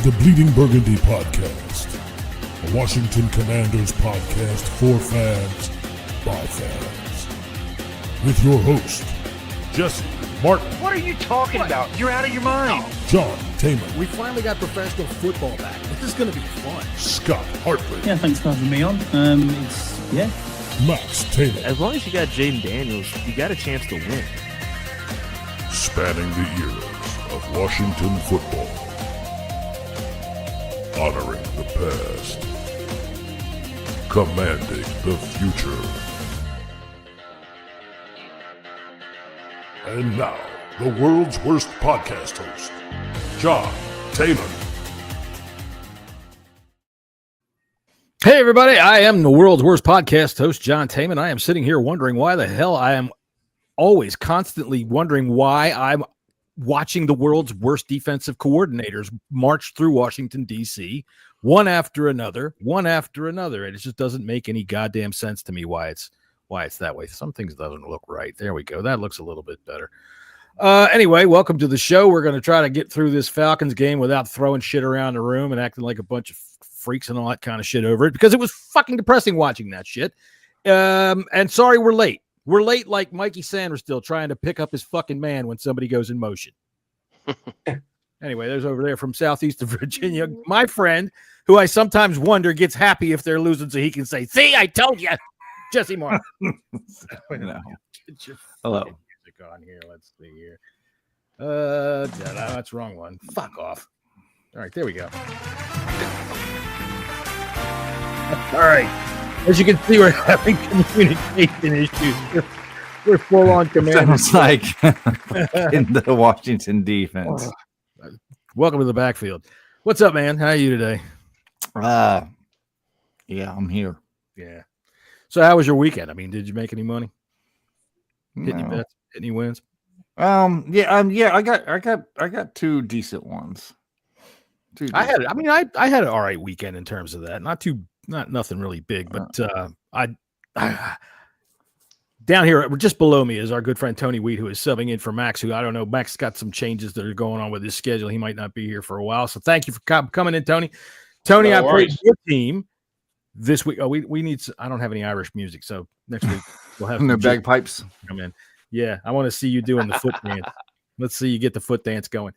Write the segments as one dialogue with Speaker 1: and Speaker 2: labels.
Speaker 1: the Bleeding Burgundy podcast, a Washington Commanders podcast for fans, by fans. With your host, Jessy, Martin.
Speaker 2: What are you talking about? You're out of your mind.
Speaker 1: John Taman.
Speaker 3: We finally got professional football back. This is going to be fun.
Speaker 1: Scott Hartley.
Speaker 4: Yeah, thanks for having me on.
Speaker 1: Max Taylor.
Speaker 5: As long as you got Jaden Daniels, you got a chance to win.
Speaker 1: Spanning the eras of Washington football. Honoring the past. Commanding the future. And now, the world's worst podcast host, John Taylor.
Speaker 3: Hey, everybody. I am the world's worst podcast host, John Taman. I am sitting here wondering why the hell I am always constantly wondering why I'm watching the world's worst defensive coordinators march through Washington, D.C., one after another. And it just doesn't make any goddamn sense to me why it's that way. Some things doesn't look right. There we go. That looks a little bit better. Anyway, welcome to the show. We're going to try to get through this Falcons game without throwing shit around the room and acting like a bunch of freaks and all that kind of shit over it, because it was fucking depressing watching that shit. And sorry we're late. We're late like Mikey Sanders still trying to pick up his fucking man when somebody goes in motion. Anyway, there's over there from southeast of Virginia, my friend, who I sometimes wonder gets happy if they're losing so he can say, "See, I told you." Jesse Martin.
Speaker 6: Hello.
Speaker 3: Music on here. Let's see here. That's the wrong one. Fuck off. All right, there we go. All right. As you can see, we're having communication issues. We're full on command.
Speaker 6: Sounds like in the Washington defense.
Speaker 3: Welcome to the backfield. What's up, man? How are you today?
Speaker 6: Yeah, I'm here.
Speaker 3: Yeah. So, how was your weekend? I mean, did you make any money? Hit
Speaker 6: No.
Speaker 3: any bets? Hit any wins?
Speaker 6: I got two decent ones.
Speaker 3: I had an all right weekend in terms of that. Not nothing really big, but I down here just below me is our good friend Tony Wheat, who is subbing in for Max, who I don't know. Max got some changes that are going on with his schedule. He might not be here for a while. So thank you for coming in, Tony. Tony, I played your team this week. Oh, we need I don't have any Irish music, so next week we'll have
Speaker 6: No bagpipes.
Speaker 3: Come in. Yeah, I want to see you doing the foot dance. Let's see you get the foot dance going.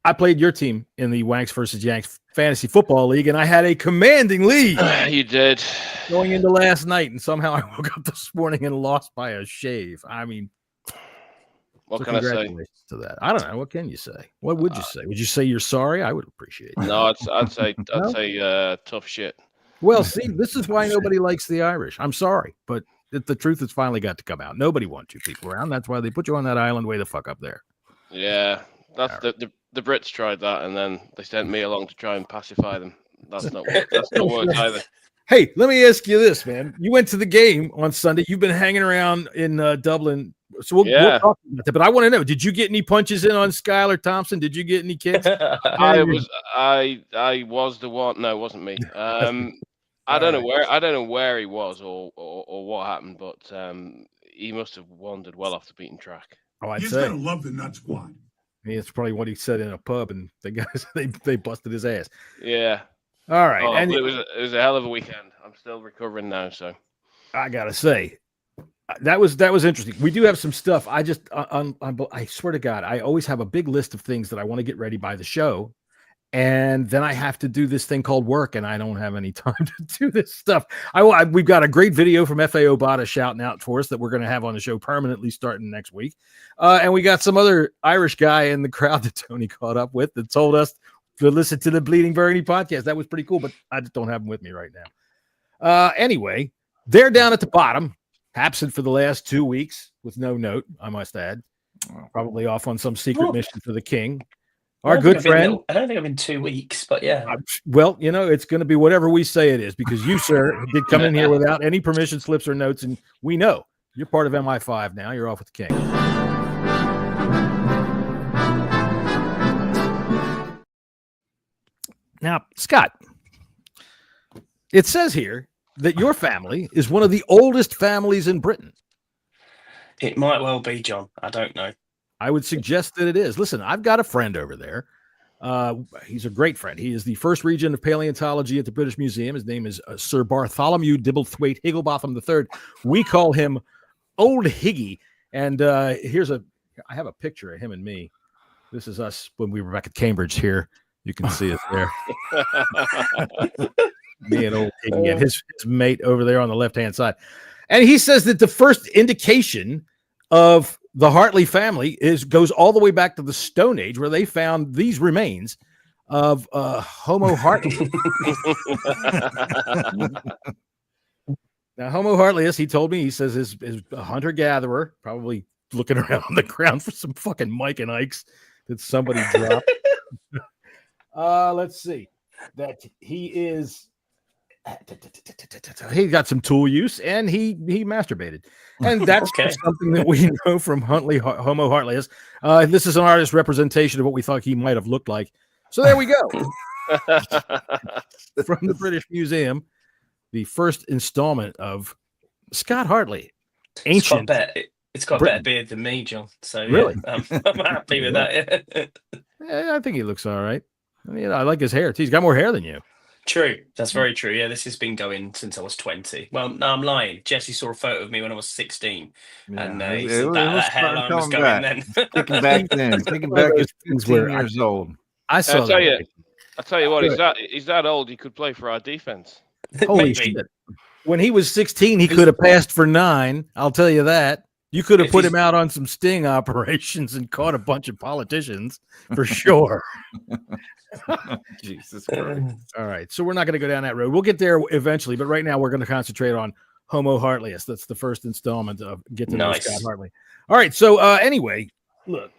Speaker 3: I played your team in the Wanks versus Yanks Fantasy Football League, and I had a commanding lead.
Speaker 2: You did.
Speaker 3: Going into last night, and somehow I woke up this morning and lost by a shave. I mean,
Speaker 2: What can I say?
Speaker 3: congratulations to that. I don't know. What can you say? What would you say? Would you say you're sorry? I would appreciate it.
Speaker 2: No, I'd say tough shit.
Speaker 3: Well, see, this is why nobody likes the Irish. I'm sorry, but the truth has finally got to come out. Nobody wants you people around. That's why they put you on that island way the fuck up there.
Speaker 2: Yeah, that's the Brits tried that, and then they sent me along to try and pacify them. That's not worked either.
Speaker 3: Hey, let me ask you this, man. You went to the game on Sunday. You've been hanging around in Dublin. So we'll talk about that. But I want to know, did you get any punches in on Skylar Thompson? Did you get any kicks?
Speaker 2: I was the one. No, it wasn't me. I don't know where he was or what happened, but he must have wandered well off the beaten track.
Speaker 3: Oh, I'd
Speaker 1: He's
Speaker 3: say.
Speaker 1: gonna love the nut squad.
Speaker 3: I mean, it's probably what he said in a pub, and the guys they busted his ass.
Speaker 2: Yeah.
Speaker 3: All right, and
Speaker 2: it was a hell of a weekend. I'm still recovering now, so
Speaker 3: I gotta say that was interesting. We do have some stuff. I just I swear to God, I always have a big list of things that I want to get ready by the show, and then I have to do this thing called work, and I don't have any time to do this stuff. We've got a great video from FAO Bada shouting out for us that we're going to have on the show permanently starting next week, and we got some other Irish guy in the crowd that Tony caught up with that told us to listen to the Bleeding Burgundy podcast. That was pretty cool, but I just don't have him with me right now. Anyway, they're down at the bottom, absent for the last 2 weeks with no note, I must add. Probably off on some secret mission for the king. Our good friend.
Speaker 4: I don't think I've been 2 weeks, but yeah.
Speaker 3: Well, it's going to be whatever we say it is, because you, sir, did come in here without any permission slips or notes, and we know you're part of MI5 now. You're off with the king. Now, Scott, it says here that your family is one of the oldest families in Britain.
Speaker 4: It might well be, John. I don't know.
Speaker 3: I would suggest that it is. Listen, I've got a friend over there. He's a great friend. He is the first regent of paleontology at the British Museum. His name is Sir Bartholomew Dibblethwaite Higglebotham III. We call him Old Higgy. And I have a picture of him and me. This is us when we were back at Cambridge here. You can see us there. Me and Old Higgy and his mate over there on the left-hand side. And he says that the first indication of the Hartley family goes all the way back to the Stone Age, where they found these remains of Homo hartley. Now, Homo hartlius, he told me, he says is a hunter-gatherer, probably looking around on the ground for some fucking Mike and Ikes that somebody dropped. Let's see. That he is... He got some tool use and he masturbated, and that's something that we know from Homo hartlius. This is an artist representation of what we thought he might have looked like. So there we go. From the British Museum, the first installment of Scott Hartley, ancient.
Speaker 4: It's got a better beard than me, John. So
Speaker 3: really,
Speaker 4: I'm happy with that.
Speaker 3: Yeah, I think he looks all right. I mean, I like his hair. He's got more hair than you.
Speaker 4: True. That's very true. Yeah, this has been going since I was 20. Well, no, I'm lying. Jesse saw a photo of me when I was 16.
Speaker 6: Yeah,
Speaker 4: and he said that hairline was going then.
Speaker 6: Thinking back then. Thinking back at 15 years old.
Speaker 3: I saw
Speaker 2: I'll tell you what, he's that old, he could play for our defense.
Speaker 3: Holy shit. When he was 16, he could have passed for 9. I'll tell you that. You could have put him out on some sting operations and caught a bunch of politicians for sure.
Speaker 6: Jesus Christ.
Speaker 3: All right. So we're not going to go down that road. We'll get there eventually, but right now we're going to concentrate on Homo hartlius. That's the first installment of Get to Know Scott Hartley. All right. So anyway, look,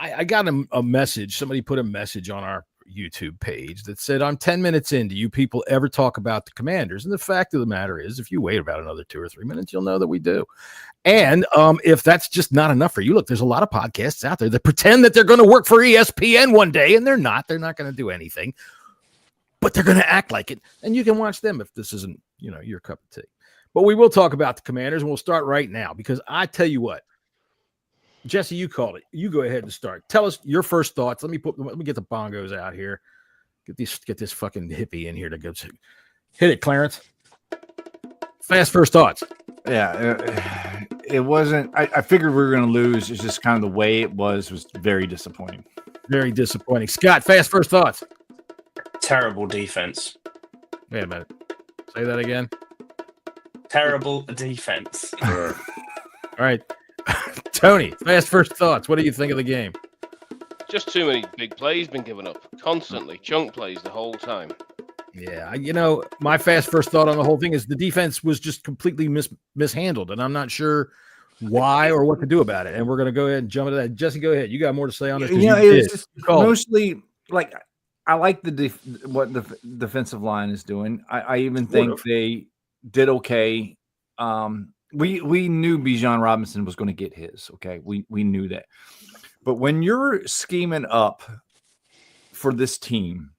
Speaker 3: I got a message. Somebody put a message on our YouTube page that said, I'm 10 minutes in. Do you people ever talk about the Commanders? And the fact of the matter is, if you wait about another 2 or 3 minutes, you'll know that we do. And if that's just not enough for you, look, there's a lot of podcasts out there that pretend that they're going to work for ESPN one day, and they're not. They're not going to do anything, but they're going to act like it. And you can watch them if this isn't, your cup of tea. But we will talk about the Commanders, and we'll start right now, because I tell you what, Jesse, you called it. You go ahead and start. Tell us your first thoughts. Let me get the bongos out here. Get this fucking hippie in here to go. Hit it, Clarence. Fast first thoughts.
Speaker 6: Yeah, it wasn't. I figured we were going to lose. It's just kind of the way it was very disappointing.
Speaker 3: Very disappointing. Scott, fast first thoughts.
Speaker 4: Terrible defense.
Speaker 3: Wait a minute. Say that again.
Speaker 4: Terrible defense.
Speaker 3: All right. Tony, fast first thoughts. What do you think of the game?
Speaker 2: Just too many big plays been given up. Constantly. Chunk plays the whole time.
Speaker 3: Yeah, my fast first thought on the whole thing is the defense was just completely mishandled, and I'm not sure why or what to do about it. And we're going to go ahead and jump into that. Jesse, go ahead. You got more to say on this?
Speaker 6: It's just mostly like I like what the defensive line is doing. I even think they did okay. We knew Bijan Robinson was going to get his. Okay, we knew that. But when you're scheming up for this team,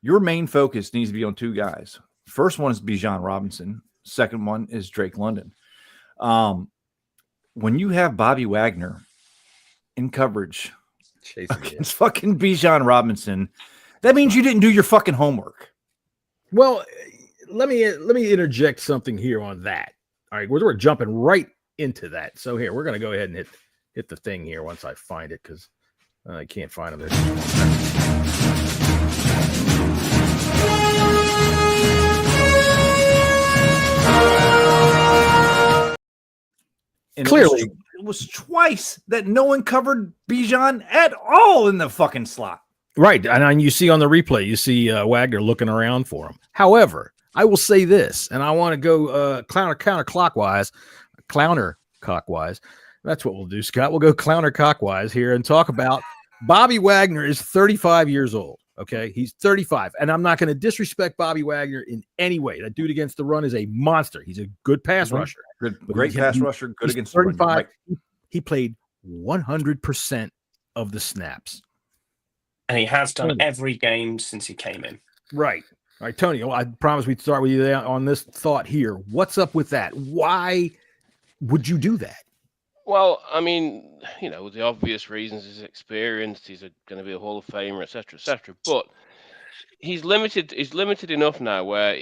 Speaker 6: your main focus needs to be on 2 guys. First one is Bijan Robinson. Second one is Drake London. When you have Bobby Wagner in coverage against fucking Bijan Robinson, that means you didn't do your fucking homework.
Speaker 3: Well, let me interject something here on that. All right, we're jumping right into that. So here, we're going to go ahead and hit the thing here once I find it, because I can't find it.
Speaker 6: And clearly, it was twice that no one covered Bijan at all in the fucking slot.
Speaker 3: Right, and you see on the replay, you see Wagner looking around for him. However, I will say this, and I want to go counterclockwise. That's what we'll do, Scott. We'll go counterclockwise here and talk about Bobby Wagner is 35 years old. Okay, he's 35, and I'm not going to disrespect Bobby Wagner in any way. That dude against the run is a monster. He's a good pass rusher.
Speaker 6: Great pass rusher. Good against
Speaker 3: 35.
Speaker 6: the run.
Speaker 3: He played 100% of the snaps.
Speaker 4: And he has done every game since he came in.
Speaker 3: Right. All right, Tony, I promise we'd start with you on this thought here. What's up with that? Why would you do that?
Speaker 2: Well, I mean, the obvious reasons is experienced. He's going to be a Hall of Famer, etc., etc. But he's limited. He's limited enough now where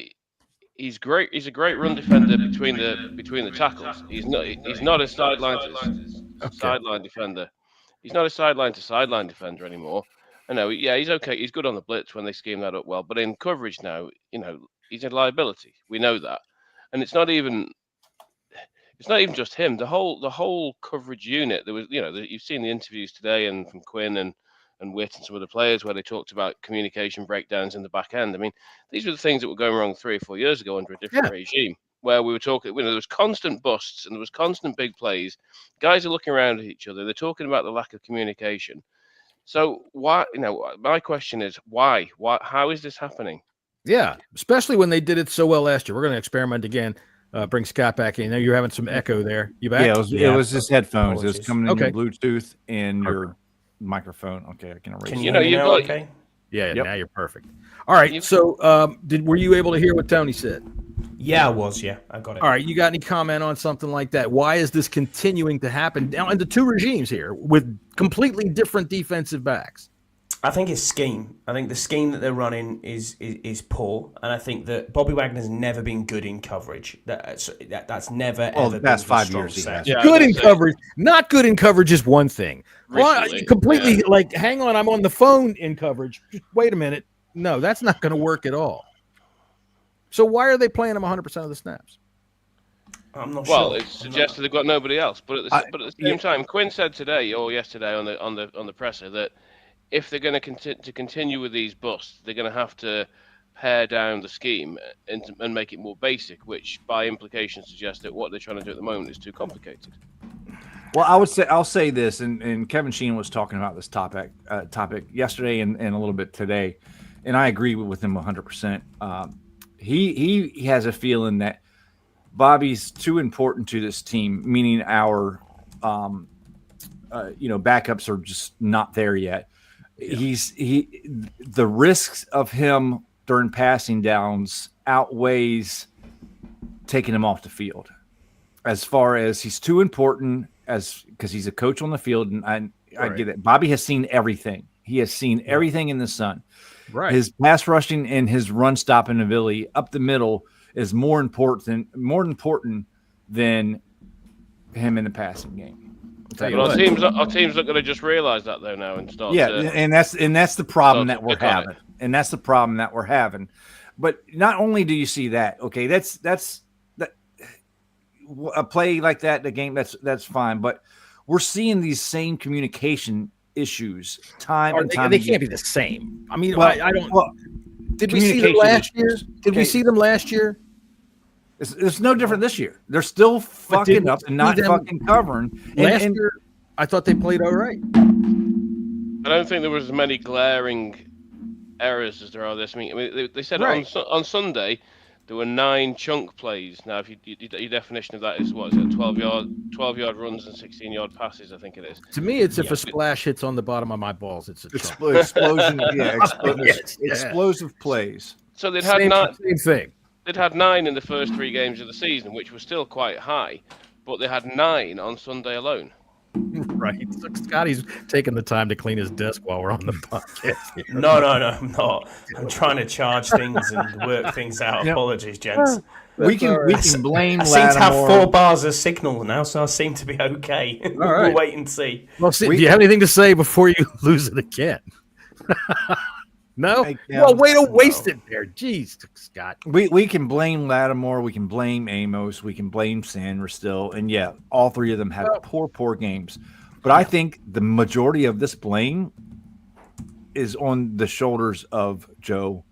Speaker 2: he's great. He's a great run defender between the tackles. He's not. He's not a sideline to sideline defender. He's not a sideline to sideline defender anymore. I know. Yeah, he's okay. He's good on the blitz when they scheme that up well. But in coverage now, he's a liability. We know that, and it's not even just him. The whole coverage unit. There was, you've seen the interviews today and from Quinn and Witt and some of the players where they talked about communication breakdowns in the back end. I mean, these were the things that were going wrong 3 or 4 years ago under a different regime, where we were talking. There was constant busts and there was constant big plays. Guys are looking around at each other. They're talking about the lack of communication. So why? My question is why? Why? How is this happening?
Speaker 3: Yeah, especially when they did it so well last year. We're going to experiment again. Bring Scott back in. Now you're having some echo there. You back?
Speaker 6: Yeah, it was just headphones.
Speaker 4: Apologies.
Speaker 6: It was coming in your Bluetooth and your microphone. Okay, I can erase.
Speaker 4: Can
Speaker 6: it.
Speaker 4: you hear me now? Okay.
Speaker 3: Yeah, now you're perfect. All right. So, were you able to hear what Tony said?
Speaker 4: Yeah, I was. Yeah, I got it.
Speaker 3: All right. You got any comment on something like that? Why is this continuing to happen now in the two regimes here with completely different defensive backs?
Speaker 4: I think it's scheme. I think the scheme that they're running is poor, and I think that Bobby Wagner's never been good in coverage. That's never ever been
Speaker 6: past
Speaker 4: his
Speaker 6: 5
Speaker 4: strong
Speaker 6: years he
Speaker 4: set.
Speaker 6: has.
Speaker 3: Good in coverage, not good in coverage is one thing. Completely like, hang on, I'm on the phone in coverage. Just wait a minute. No, that's not going to work at all. So why are they playing him 100% of the snaps?
Speaker 4: I'm not
Speaker 2: Well,
Speaker 4: sure.
Speaker 2: it suggests they've got nobody else. But at the same time, Quinn said today or yesterday on the presser that if they're going to continue with these busts, they're going to have to pare down the scheme and make it more basic, which by implication suggests that what they're trying to do at the moment is too complicated.
Speaker 6: Well, I'll say this, and Kevin Sheehan was talking about this topic yesterday and a little bit today, and I agree with him 100%. He has a feeling that Bobby's too important to this team, meaning our backups are just not there yet. Yeah. The risks of him during passing downs outweighs taking him off the field. As far as he's too important because he's a coach on the field, and I get it. Bobby has seen everything. He has seen everything in the sun.
Speaker 3: Right.
Speaker 6: His pass rushing and his run stopping ability up the middle is more important than him in the passing game.
Speaker 2: But our teams are going to just realize that though now and start.
Speaker 6: Yeah, and that's the problem that we're having, and that's the problem that we're having. But not only do you see that, okay, that's a play like that, the game that's fine, but we're seeing these same communication issues time and time.
Speaker 3: They
Speaker 6: again.
Speaker 3: can't be the same. I mean,
Speaker 6: well,
Speaker 3: I don't.
Speaker 6: Well,
Speaker 3: did we see them last year? Did we see them last year?
Speaker 6: It's no different this year. They're still fucking up and not fucking covering.
Speaker 3: Last year, I thought they played all right.
Speaker 2: I don't think there was as many glaring errors as there are this week. I mean, they said on Sunday there were 9 chunk plays. Now, if your definition of that is what is it? 12-yard runs and 16-yard passes. I think it is.
Speaker 3: To me, it's if a splash hits on the bottom of my balls, it's a
Speaker 6: explosion. Explosive plays.
Speaker 2: So they'd had
Speaker 3: same thing.
Speaker 2: They'd had 9 in the first 3 games of the season, which was still quite high, but they had 9 on Sunday alone.
Speaker 3: Right. Scotty's taking the time to clean his desk while we're on the podcast.
Speaker 4: No, I'm not. I'm trying to charge things and work things out. Yep. Apologies, gents.
Speaker 6: We can blame.
Speaker 4: I seem to have 4 bars of signal now, so I seem to be okay. All right. We'll wait and see.
Speaker 3: Well, do you have anything to say before you lose it again? No? Well, way to waste it there. Jeez, Scott.
Speaker 6: We can blame Lattimore. We can blame Amos. We can blame Sanders still. And, yeah, all 3 of them had poor games. But I think the majority of this blame is on the shoulders of Joe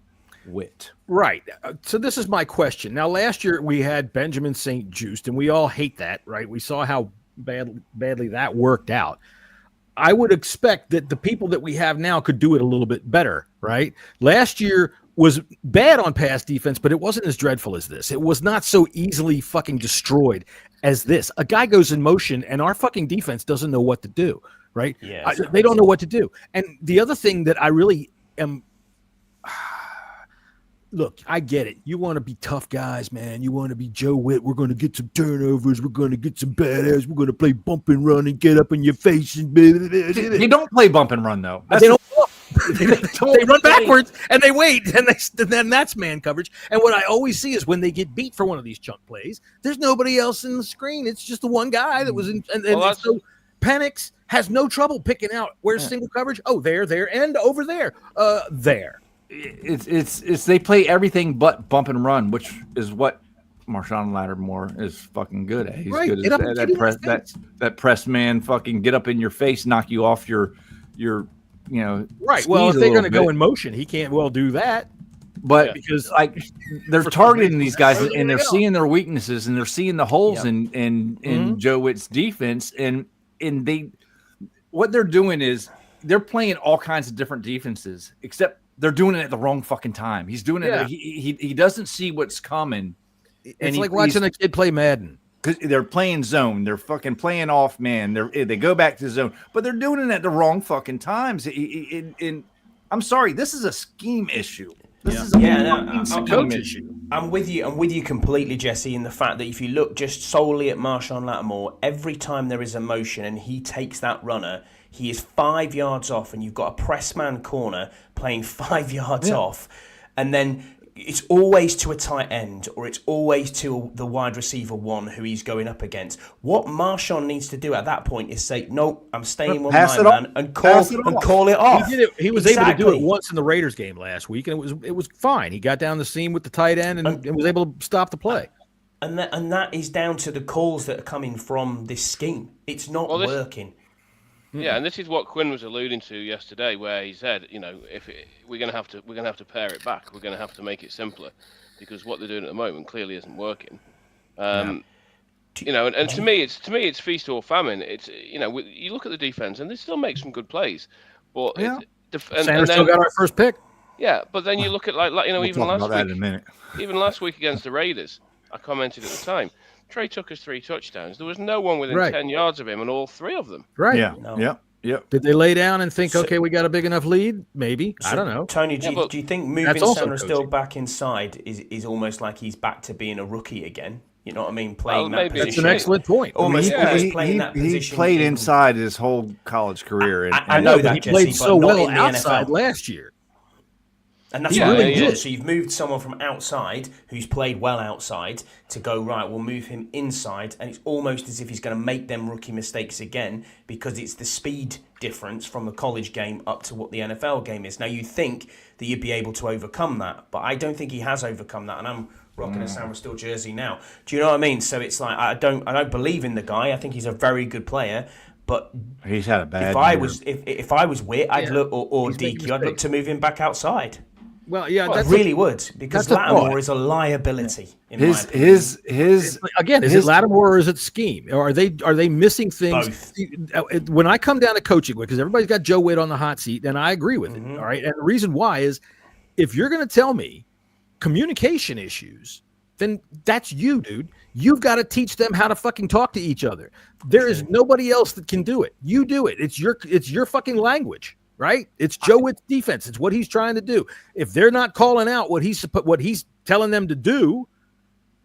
Speaker 6: Witt.
Speaker 3: Right. So this is my question. Now, last year we had Benjamin St. Just, and we all hate that, right? We saw how badly that worked out. I would expect that the people that we have now could do it a little bit better, right? Last year was bad on pass defense, but it wasn't as dreadful as this. It was not so easily fucking destroyed as this. A guy goes in motion, and our fucking defense doesn't know what to do, right?
Speaker 4: Yeah,
Speaker 3: they don't know what to do. And the other thing that I really am look, I get it. You want to be tough guys, man. You want to be Joe Witt. We're going to get some turnovers. We're going to get some badass. We're going to play bump and run and get up in your face. And
Speaker 6: they don't play bump and run though.
Speaker 3: They don't. They run backwards and they wait, and then that's man coverage. And what I always see is when they get beat for one of these chunk plays, there's nobody else in the screen. It's just the one guy that was in. And so Penix has no trouble picking out where's single coverage. Oh, there, and over there, there.
Speaker 6: It's they play everything but bump and run, which is what Marshawn Lattimore is fucking good at. He's good at that press man, fucking get up in your face, knock you off your
Speaker 3: right. Well, if they're going to go in motion, he can't well do that.
Speaker 6: But because like they're targeting these guys and they're seeing their weaknesses and they're seeing the holes in Joe Witt's defense and they what they're doing is they're playing all kinds of different defenses, except they're doing it at the wrong fucking time. He's doing it. He doesn't see what's coming.
Speaker 3: It's like watching a kid play Madden.
Speaker 6: Because they're playing zone, they're fucking playing off man. They go back to zone, but they're doing it at the wrong fucking times. I'm sorry, this is a scheme issue. This is a scheme issue.
Speaker 4: I'm with you completely, Jesse. In the fact that if you look just solely at Marshawn Lattimore, every time there is a motion and he takes that runner, he is 5 yards off, and you've got a press man corner playing 5 yards off, and then it's always to a tight end or it's always to the wide receiver one who he's going up against. What Marshawn needs to do at that point is say, "Nope, I'm staying with my man," and call it off.
Speaker 3: He did it. He was able to do it once in the Raiders game last week, and it was fine. He got down the seam with the tight end and was able to stop the play.
Speaker 4: And that is down to the calls that are coming from this scheme. It's not working.
Speaker 2: Yeah, and this is what Quinn was alluding to yesterday, where he said, if we're going to have to pare it back, we're going to have to make it simpler, because what they're doing at the moment clearly isn't working. And to me, it's feast or famine. It's you look at the defense, and they still make some good plays, but
Speaker 3: Sanders still got our first pick.
Speaker 2: Yeah, but then you look at
Speaker 6: we'll
Speaker 2: even last
Speaker 6: week, in a minute.
Speaker 2: Even last week against the Raiders, I commented at the time. Trey took us 3 touchdowns. There was no one within 10 yards of him, and all 3 of them.
Speaker 3: Right.
Speaker 6: Yeah. No. Yep.
Speaker 3: Did they lay down and think, okay, we got a big enough lead? Maybe. I don't know.
Speaker 4: Tony, do you think moving Sanders still back inside is almost like he's back to being a rookie again? You know what I mean? Playing that position.
Speaker 3: That's an excellent point.
Speaker 4: Almost playing that position.
Speaker 6: He played inside his whole college career.
Speaker 4: I know that,
Speaker 3: he played so well outside
Speaker 4: NFL.
Speaker 3: last year.
Speaker 4: And that's really good. So you've moved someone from outside who's played well outside to go, right, we'll move him inside. And it's almost as if he's going to make them rookie mistakes again, because it's the speed difference from the college game up to what the NFL game is. Now, you think that you'd be able to overcome that, but I don't think he has overcome that. And I'm rocking a San Still jersey now. Do you know what I mean? So it's like, I don't believe in the guy. I think he's a very good player. But
Speaker 6: he's had a bad
Speaker 4: year. If I was Witt, I'd look, or DQ, I'd look to move him back outside.
Speaker 3: Well, yeah,
Speaker 4: I really would, because Lattimore is a liability. In
Speaker 3: his again, is it Lattimore or is it scheme? Or are they missing things? Both. When I come down to coaching, because everybody's got Joe Witt on the hot seat, and I agree with it. All right, and the reason why is if you're going to tell me communication issues, then that's you, dude. You've got to teach them how to fucking talk to each other. There is nobody else that can do it. You do it. It's your fucking language. Right? It's Joe Witt's defense. It's what he's trying to do. If they're not calling out what he's telling them to do,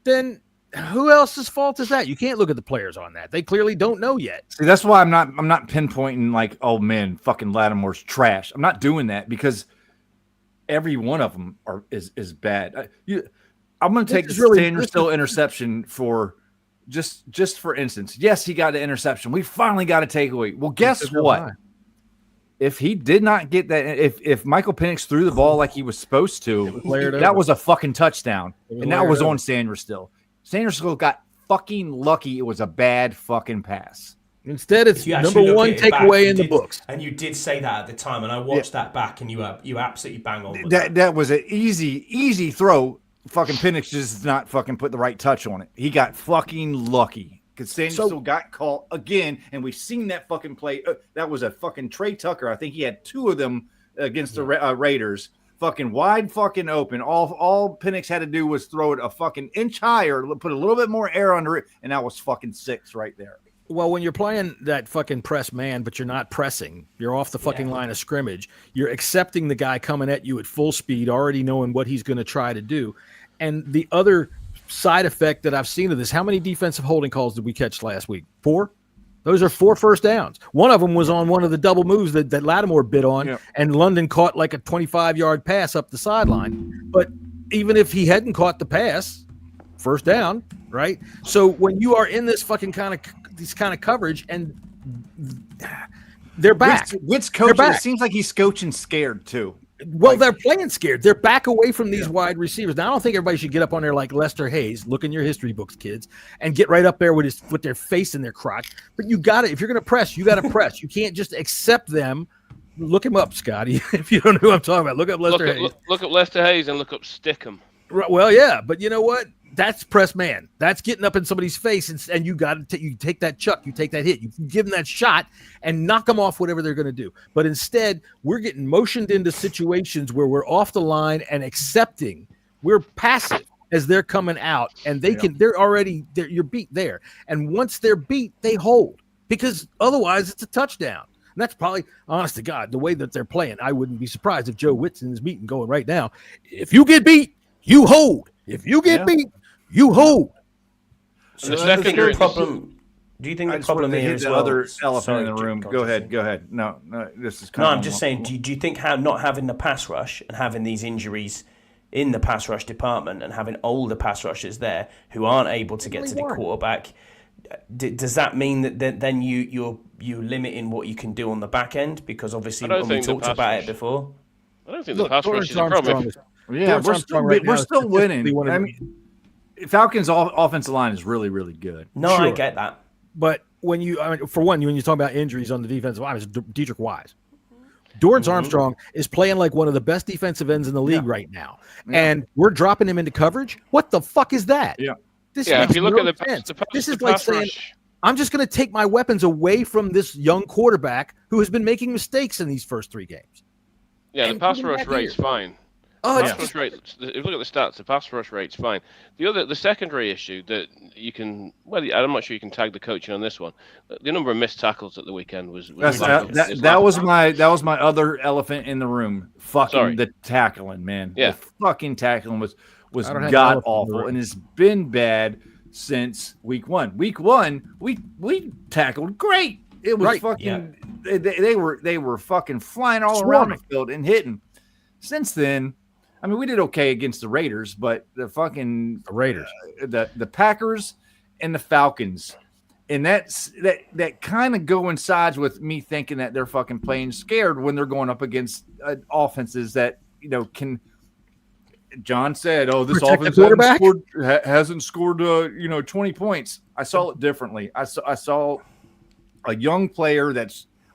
Speaker 3: then who else's fault is that? You can't look at the players on that. They clearly don't know yet.
Speaker 6: See, that's why I'm not pinpointing like, oh man, fucking Lattimore's trash. I'm not doing that because every one of them is bad. I'm going to take the Sanders Still interception for just for instance. Yes, he got the interception. We finally got a takeaway. Well, guess what? If he did not get that, if Michael Penix threw the ball like he was supposed to, that was a fucking touchdown. And that was on Sanders Still. Sanders Still got fucking lucky. It was a bad fucking pass.
Speaker 3: Instead, it's number one takeaway in the books.
Speaker 4: And you did say that at the time, and I watched that back, and you absolutely bang on with
Speaker 6: that was an easy throw. Fucking Penix just did not fucking put the right touch on it. He got fucking lucky. Because Sanders Still got caught again, and we've seen that fucking play. That was a fucking Trey Tucker. I think he had 2 of them against the Raiders. Fucking wide fucking open. All Penix had to do was throw it a fucking inch higher, put a little bit more air under it, and that was fucking 6 right there.
Speaker 3: Well, when you're playing that fucking press man, but you're not pressing, you're off the fucking line of scrimmage, you're accepting the guy coming at you at full speed, already knowing what he's going to try to do. And the other side effect that I've seen of this, how many defensive holding calls did we catch last week? 4? Those are 4 first downs. One of them was on one of the double moves that Lattimore bit on, and London caught like a 25-yard pass up the sideline. But even if he hadn't caught the pass, first down, right? So when you are in this fucking kind of coverage, and they're back.
Speaker 6: Witt's coaching. It seems like he's coaching scared too.
Speaker 3: Well, they're playing scared. They're back away from these wide receivers. Now, I don't think everybody should get up on there like Lester Hayes. Look in your history books, kids, and get right up there with their face in their crotch. But you got to, if you're going to press, you got to press. You can't just accept them. Look him up, Scotty. If you don't know who I'm talking about, look up Lester Hayes.
Speaker 2: Look up Lester Hayes and look up Stickham.
Speaker 3: Right, well, yeah, but you know what? That's press man. That's getting up in somebody's face, and you got to you take that chuck, you take that hit, you give them that shot, and knock them off whatever they're going to do. But instead, we're getting motioned into situations where we're off the line and accepting. We're passive as they're coming out, and you're beat there. And once they're beat, they hold, because otherwise it's a touchdown. And that's probably, honest to God, the way that they're playing. I wouldn't be surprised if Joe Witt's in his meeting going right now. If you get beat, you hold. If you get beat, you hold.
Speaker 4: So the secondary problem. Do you think the problem here is
Speaker 6: the other elephant in the room? Go ahead. No, this is kind
Speaker 4: of. No, I'm just saying. Do you think not having the pass rush and having these injuries in the pass rush department and having older pass rushers there who aren't able to get to the quarterback, does that mean that then you're limiting what you can do on the back end? Because obviously when we talked about it before.
Speaker 2: I don't think the pass rush is a problem.
Speaker 6: Yeah, we're still winning. I mean, Falcons' offensive line is really, really good.
Speaker 4: No, sure. I get that.
Speaker 3: But when you talk about injuries on the defensive line, it's Dietrich Wise. Dorrance Armstrong is playing like one of the best defensive ends in the league right now. Yeah. And we're dropping him into coverage? What the fuck is that?
Speaker 6: Yeah.
Speaker 2: If you look at this is like saying,
Speaker 3: I'm just going to take my weapons away from this young quarterback who has been making mistakes in these first 3 games.
Speaker 2: Yeah, the pass rush rate's fine.
Speaker 3: Oh,
Speaker 2: pass rush rate. If you look at the stats, the pass rush rate's fine. The secondary issue that you can, I'm not sure you can tag the coaching on this one. The number of missed tackles at the weekend was
Speaker 6: that was my other elephant in the room. The tackling, man.
Speaker 2: Yeah,
Speaker 6: the fucking tackling was god awful, and it's been bad since week 1. Week 1, we tackled great. It was fucking. Yeah. They were fucking flying all around the field and hitting. Since then. I mean, we did okay against the Raiders, but the
Speaker 3: Raiders,
Speaker 6: the Packers and the Falcons, and that kind of coincides with me thinking that they're fucking playing scared when they're going up against offenses that can. John said, "Oh, this offense hasn't scored 20 points." I saw it differently. I saw a young player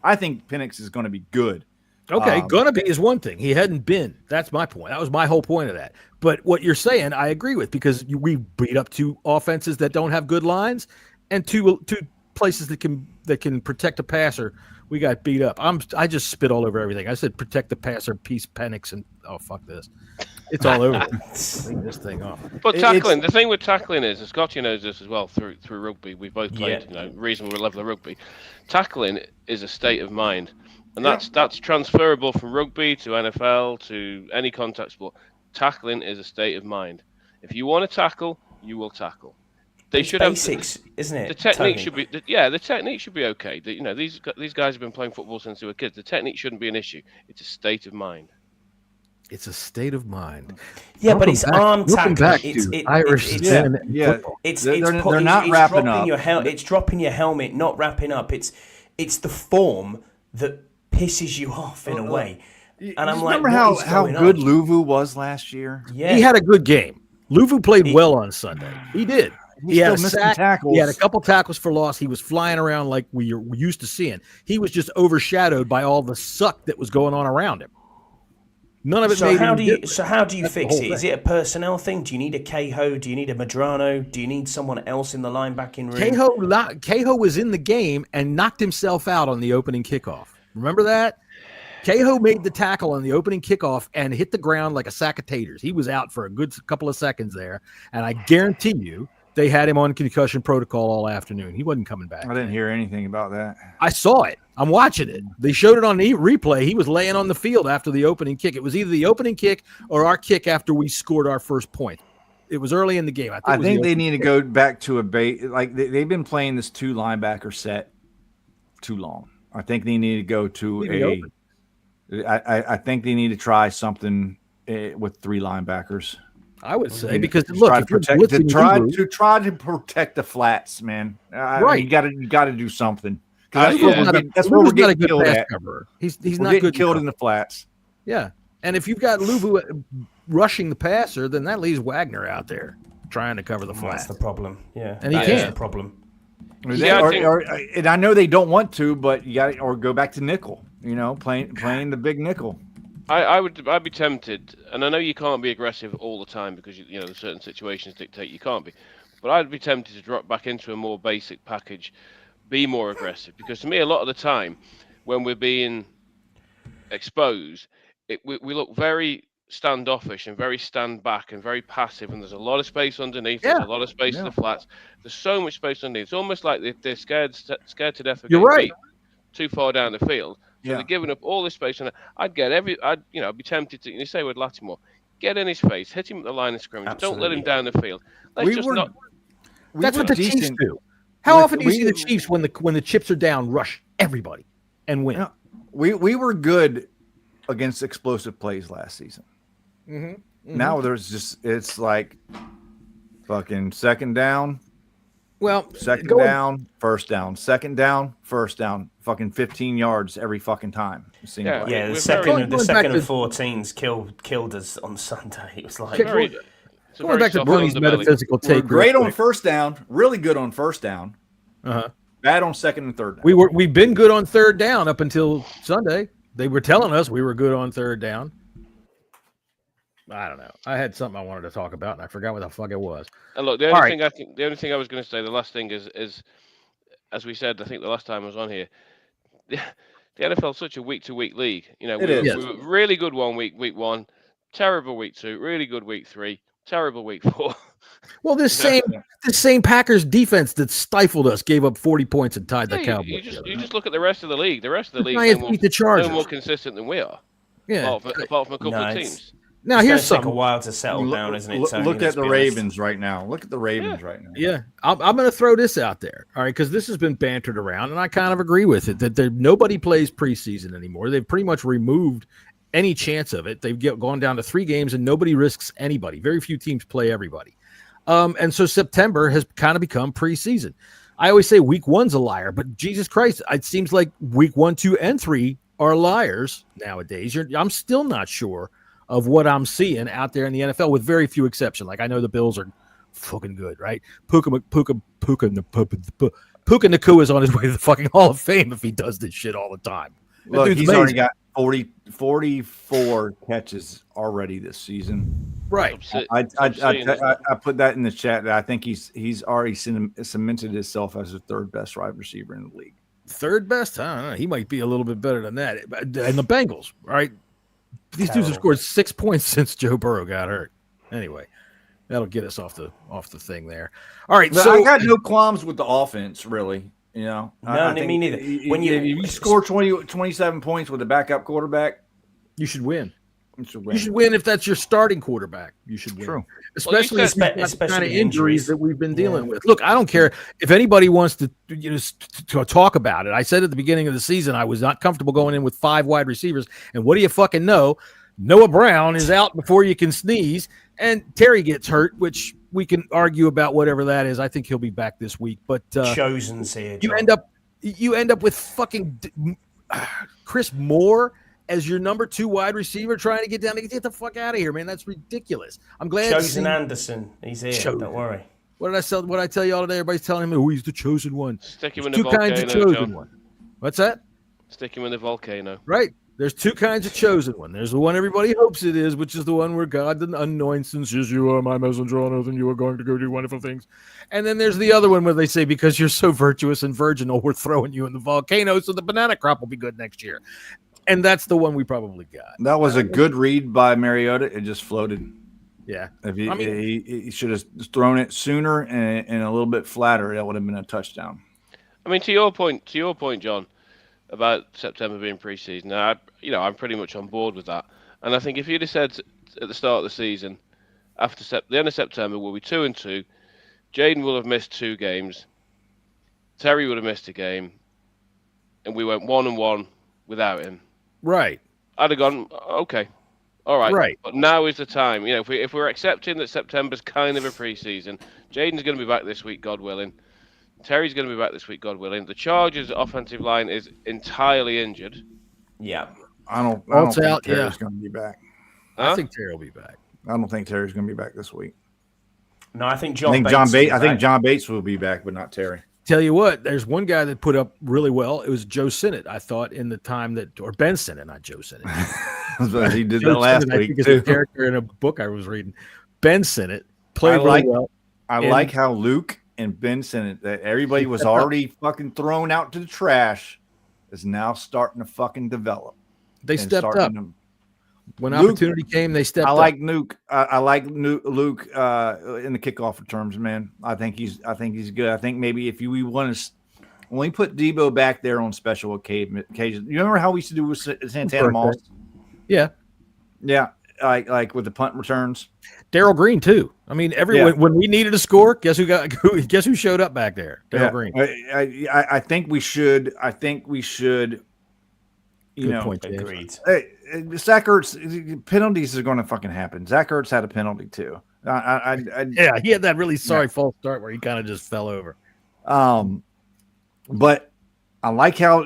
Speaker 6: I think Penix is going to be good.
Speaker 3: Okay, gonna be is one thing. He hadn't been. That's my point. That was my whole point of that. But what you're saying, I agree with, because we beat up 2 offenses that don't have good lines, and two places that can protect a passer. We got beat up. I just spit all over everything. I said protect the passer, piece Penix, and fuck this. It's all over. Clean this thing off.
Speaker 2: But tackling, the thing with tackling is, and Scotty knows this as well through rugby. We've both played reasonable level of rugby. Tackling is a state of mind. And that's transferable from rugby to NFL to any contact sport. Tackling is a state of mind. If you want to tackle, you will tackle.
Speaker 4: They should basics, isn't it?
Speaker 2: The technique should be the technique should be okay. These guys have been playing football since they were kids. The technique shouldn't be an issue. It's a state of mind.
Speaker 3: It's a state of mind.
Speaker 4: Yeah, but it's arm tackling.
Speaker 6: They're not wrapping up.
Speaker 4: It's dropping your helmet, not wrapping up. It's the form that pisses you off in a way. And I'm like,
Speaker 6: remember how good Luvu was last year?
Speaker 3: Yeah, he had a good game. Luvu played well on Sunday. He did. He had a sack. Tackles. He had a couple tackles for loss. He was flying around like we used to seeing. He was just overshadowed by all the suck that was going on around him. None of it made him different.
Speaker 4: So how do you fix it? Is it a personnel thing? Do you need a Cahill? Do you need a Madrano? Do you need someone else in the linebacking room?
Speaker 3: Cahill was in the game and knocked himself out on the opening kickoff. Remember that? Cahill made the tackle on the opening kickoff and hit the ground like a sack of taters. He was out for a good couple of seconds there, and I guarantee you they had him on concussion protocol all afternoon. He wasn't coming back.
Speaker 6: I didn't hear anything about that.
Speaker 3: I saw it. I'm watching it. They showed it on the replay. He was laying on the field after the opening kick. It was either the opening kick or our kick after we scored our first point. It was early in the game. I
Speaker 6: think they need to go back to a base. Like they've been playing this 2 linebacker set too long. I think they need to go to I think they need to try something with 3 linebackers.
Speaker 3: I would say because look,
Speaker 6: try to protect the flats, man.
Speaker 3: Right,
Speaker 6: you got to do something. That's
Speaker 3: where we're getting killed at. He's not good.
Speaker 6: Killed in the flats.
Speaker 3: Yeah, and if you've got Luvu rushing the passer, then that leaves Wagner out there trying to cover the flats.
Speaker 4: That's the problem. Yeah,
Speaker 3: and he can't.
Speaker 4: The problem.
Speaker 6: And I know they don't want to, but you got or go back to nickel. Playing the big nickel.
Speaker 2: I'd be tempted, and I know you can't be aggressive all the time because there's certain situations dictate you can't be, but I'd be tempted to drop back into a more basic package, be more aggressive, because to me a lot of the time when we're being exposed, we look very standoffish and very stand back and very passive, and there's a lot of space underneath. There's a lot of space in the flats. There's so much space underneath. It's almost like they're scared to death of getting beat too far down the field. So they're giving up all this space, and I'd be tempted to. You say with Lattimore, get in his face, hit him at the line of scrimmage. Absolutely. Don't let him down the field.
Speaker 3: That's what the Chiefs do. How often do you see the Chiefs when the chips are down, rush everybody and win?
Speaker 6: We were good against explosive plays last season. Mm-hmm. Mm-hmm. Now it's like fucking second down.
Speaker 3: Well,
Speaker 6: second down, first down, second down, first down, fucking 15 yards every fucking time.
Speaker 4: The second and 14s killed us on Sunday. It was like
Speaker 3: going back to Bernie's metaphysical take.
Speaker 6: Great on first down, really good on first down. Bad on second and third down.
Speaker 3: We've been good on third down up until Sunday. They were telling us we were good on third down. I don't know. I had something I wanted to talk about, and I forgot what the fuck it was.
Speaker 2: And look, the only thing I was going to say, the last thing is, as we said, I think the last time I was on here, the NFL is such a week-to-week league. We were really good week 1, terrible week 2, really good week 3, terrible week 4.
Speaker 3: Well, this same Packers defense that stifled us gave up 40 points and tied the Cowboys.
Speaker 2: You just look at the rest of the league. The rest of the league
Speaker 3: is
Speaker 2: more consistent than we are.
Speaker 3: Yeah,
Speaker 2: apart from a couple of teams.
Speaker 3: Now here's something.
Speaker 4: Take a while to settle down, isn't it? Tony,
Speaker 6: look at the Ravens right now. Look at the Ravens right now.
Speaker 3: Yeah, I'm going to throw this out there, all right, because this has been bantered around, and I kind of agree with it that nobody plays preseason anymore. They've pretty much removed any chance of it. They've gone down to 3 games, and nobody risks anybody. Very few teams play everybody, and so September has kind of become preseason. I always say week 1's a liar, but Jesus Christ, it seems like week 1, 2, and 3 are liars nowadays. I'm still not sure of what I'm seeing out there in the NFL, with very few exceptions. Like I know the Bills are fucking good, right? Puka Nacua is on his way to the fucking Hall of Fame if he does this shit all the time.
Speaker 6: Look, he's already got 44 catches already this season.
Speaker 3: Right.
Speaker 6: I put that in the chat. I think he's already cemented himself as the 3rd best wide receiver in the league.
Speaker 3: 3rd best? I don't know. He might be a little bit better than that. And the Bengals, right? These dudes have scored 6 points since Joe Burrow got hurt. Anyway, that'll get us off the thing there. All right,
Speaker 6: so I got no qualms with the offense, really.
Speaker 4: No, me neither.
Speaker 6: When you score 27 points with a backup quarterback,
Speaker 3: you should win. You should win if that's your starting quarterback. You should win.
Speaker 6: True.
Speaker 3: Especially if you've got the kind of injuries that we've been dealing with. Look, I don't care if anybody wants to talk about it. I said at the beginning of the season I was not comfortable going in with 5 wide receivers. And what do you fucking know? Noah Brown is out before you can sneeze, and Terry gets hurt, which we can argue about whatever that is. I think he'll be back this week. But
Speaker 4: Chosen's here.
Speaker 3: You end up with fucking Chris Moore as your number 2 wide receiver trying to get down. Get the fuck out of here, man. That's ridiculous. I'm glad.
Speaker 4: Chosen Anderson. He's here. Don't worry.
Speaker 3: What did I tell you all today? Everybody's telling him, he's the chosen one.
Speaker 2: Stick him in the volcano. 2 kinds of chosen one.
Speaker 3: What's that?
Speaker 2: Stick him in the volcano.
Speaker 3: Right. There's 2 kinds of chosen one. There's the one everybody hopes it is, which is the one where God anoints and says, "You are my messenger on earth, and you are going to go do wonderful things." And then there's the other one where they say, "Because you're so virtuous and virginal, we're throwing you in the volcano, so the banana crop will be good next year." And that's the one we probably got.
Speaker 6: That was a good read by Mariota. It just floated.
Speaker 3: Yeah.
Speaker 6: If he should have thrown it sooner and a little bit flatter, that would have been a touchdown.
Speaker 2: I mean, to your point, John, about September being preseason, I'm pretty much on board with that. And I think if you'd have said at the start of the season, after the end of September, we'll be 2-2, Jaden will have missed 2 games, Terry would have missed a game, and we went 1-1 without him.
Speaker 3: Right.
Speaker 2: I'd have gone, okay, all right.
Speaker 3: Right.
Speaker 2: But now is the time. If we're accepting that September's kind of a preseason, Jaden's going to be back this week, God willing. Terry's going to be back this week, God willing. The Chargers' offensive line is entirely injured.
Speaker 4: Yeah.
Speaker 6: I don't think Terry's going to be back.
Speaker 3: I think Terry will be back.
Speaker 6: I don't think Terry's going to be back this week.
Speaker 4: No, I think
Speaker 6: John Bates will be back, but not Terry.
Speaker 3: Tell you what, there's one guy that put up really well. It was Joe Sinnott, I thought, in the time or Ben Sinnott, not Joe Sinnott.
Speaker 6: He did that last week,
Speaker 3: I think it's a character in a book I was reading. Ben Sinnott played really well.
Speaker 6: I like how Luke and Ben Sinnott, that everybody was already fucking thrown out to the trash, is now starting to fucking develop.
Speaker 3: They stepped up. When opportunity came, they stepped up.
Speaker 6: I like Luke in the kickoff returns, man. I think he's good. I think maybe if we want to, when we put Debo back there on special occasions, you remember how we used to do with Santana Moss?
Speaker 3: Yeah,
Speaker 6: like with the punt returns.
Speaker 3: Darryl Green too. I mean, when we needed a score, guess who showed up back there? Darryl Green.
Speaker 6: I think we should.
Speaker 4: Agreed.
Speaker 6: Zach Ertz penalties are going to fucking happen. Zach Ertz had a penalty too.
Speaker 3: He had that really sorry false start where he kind of just fell over.
Speaker 6: But I like how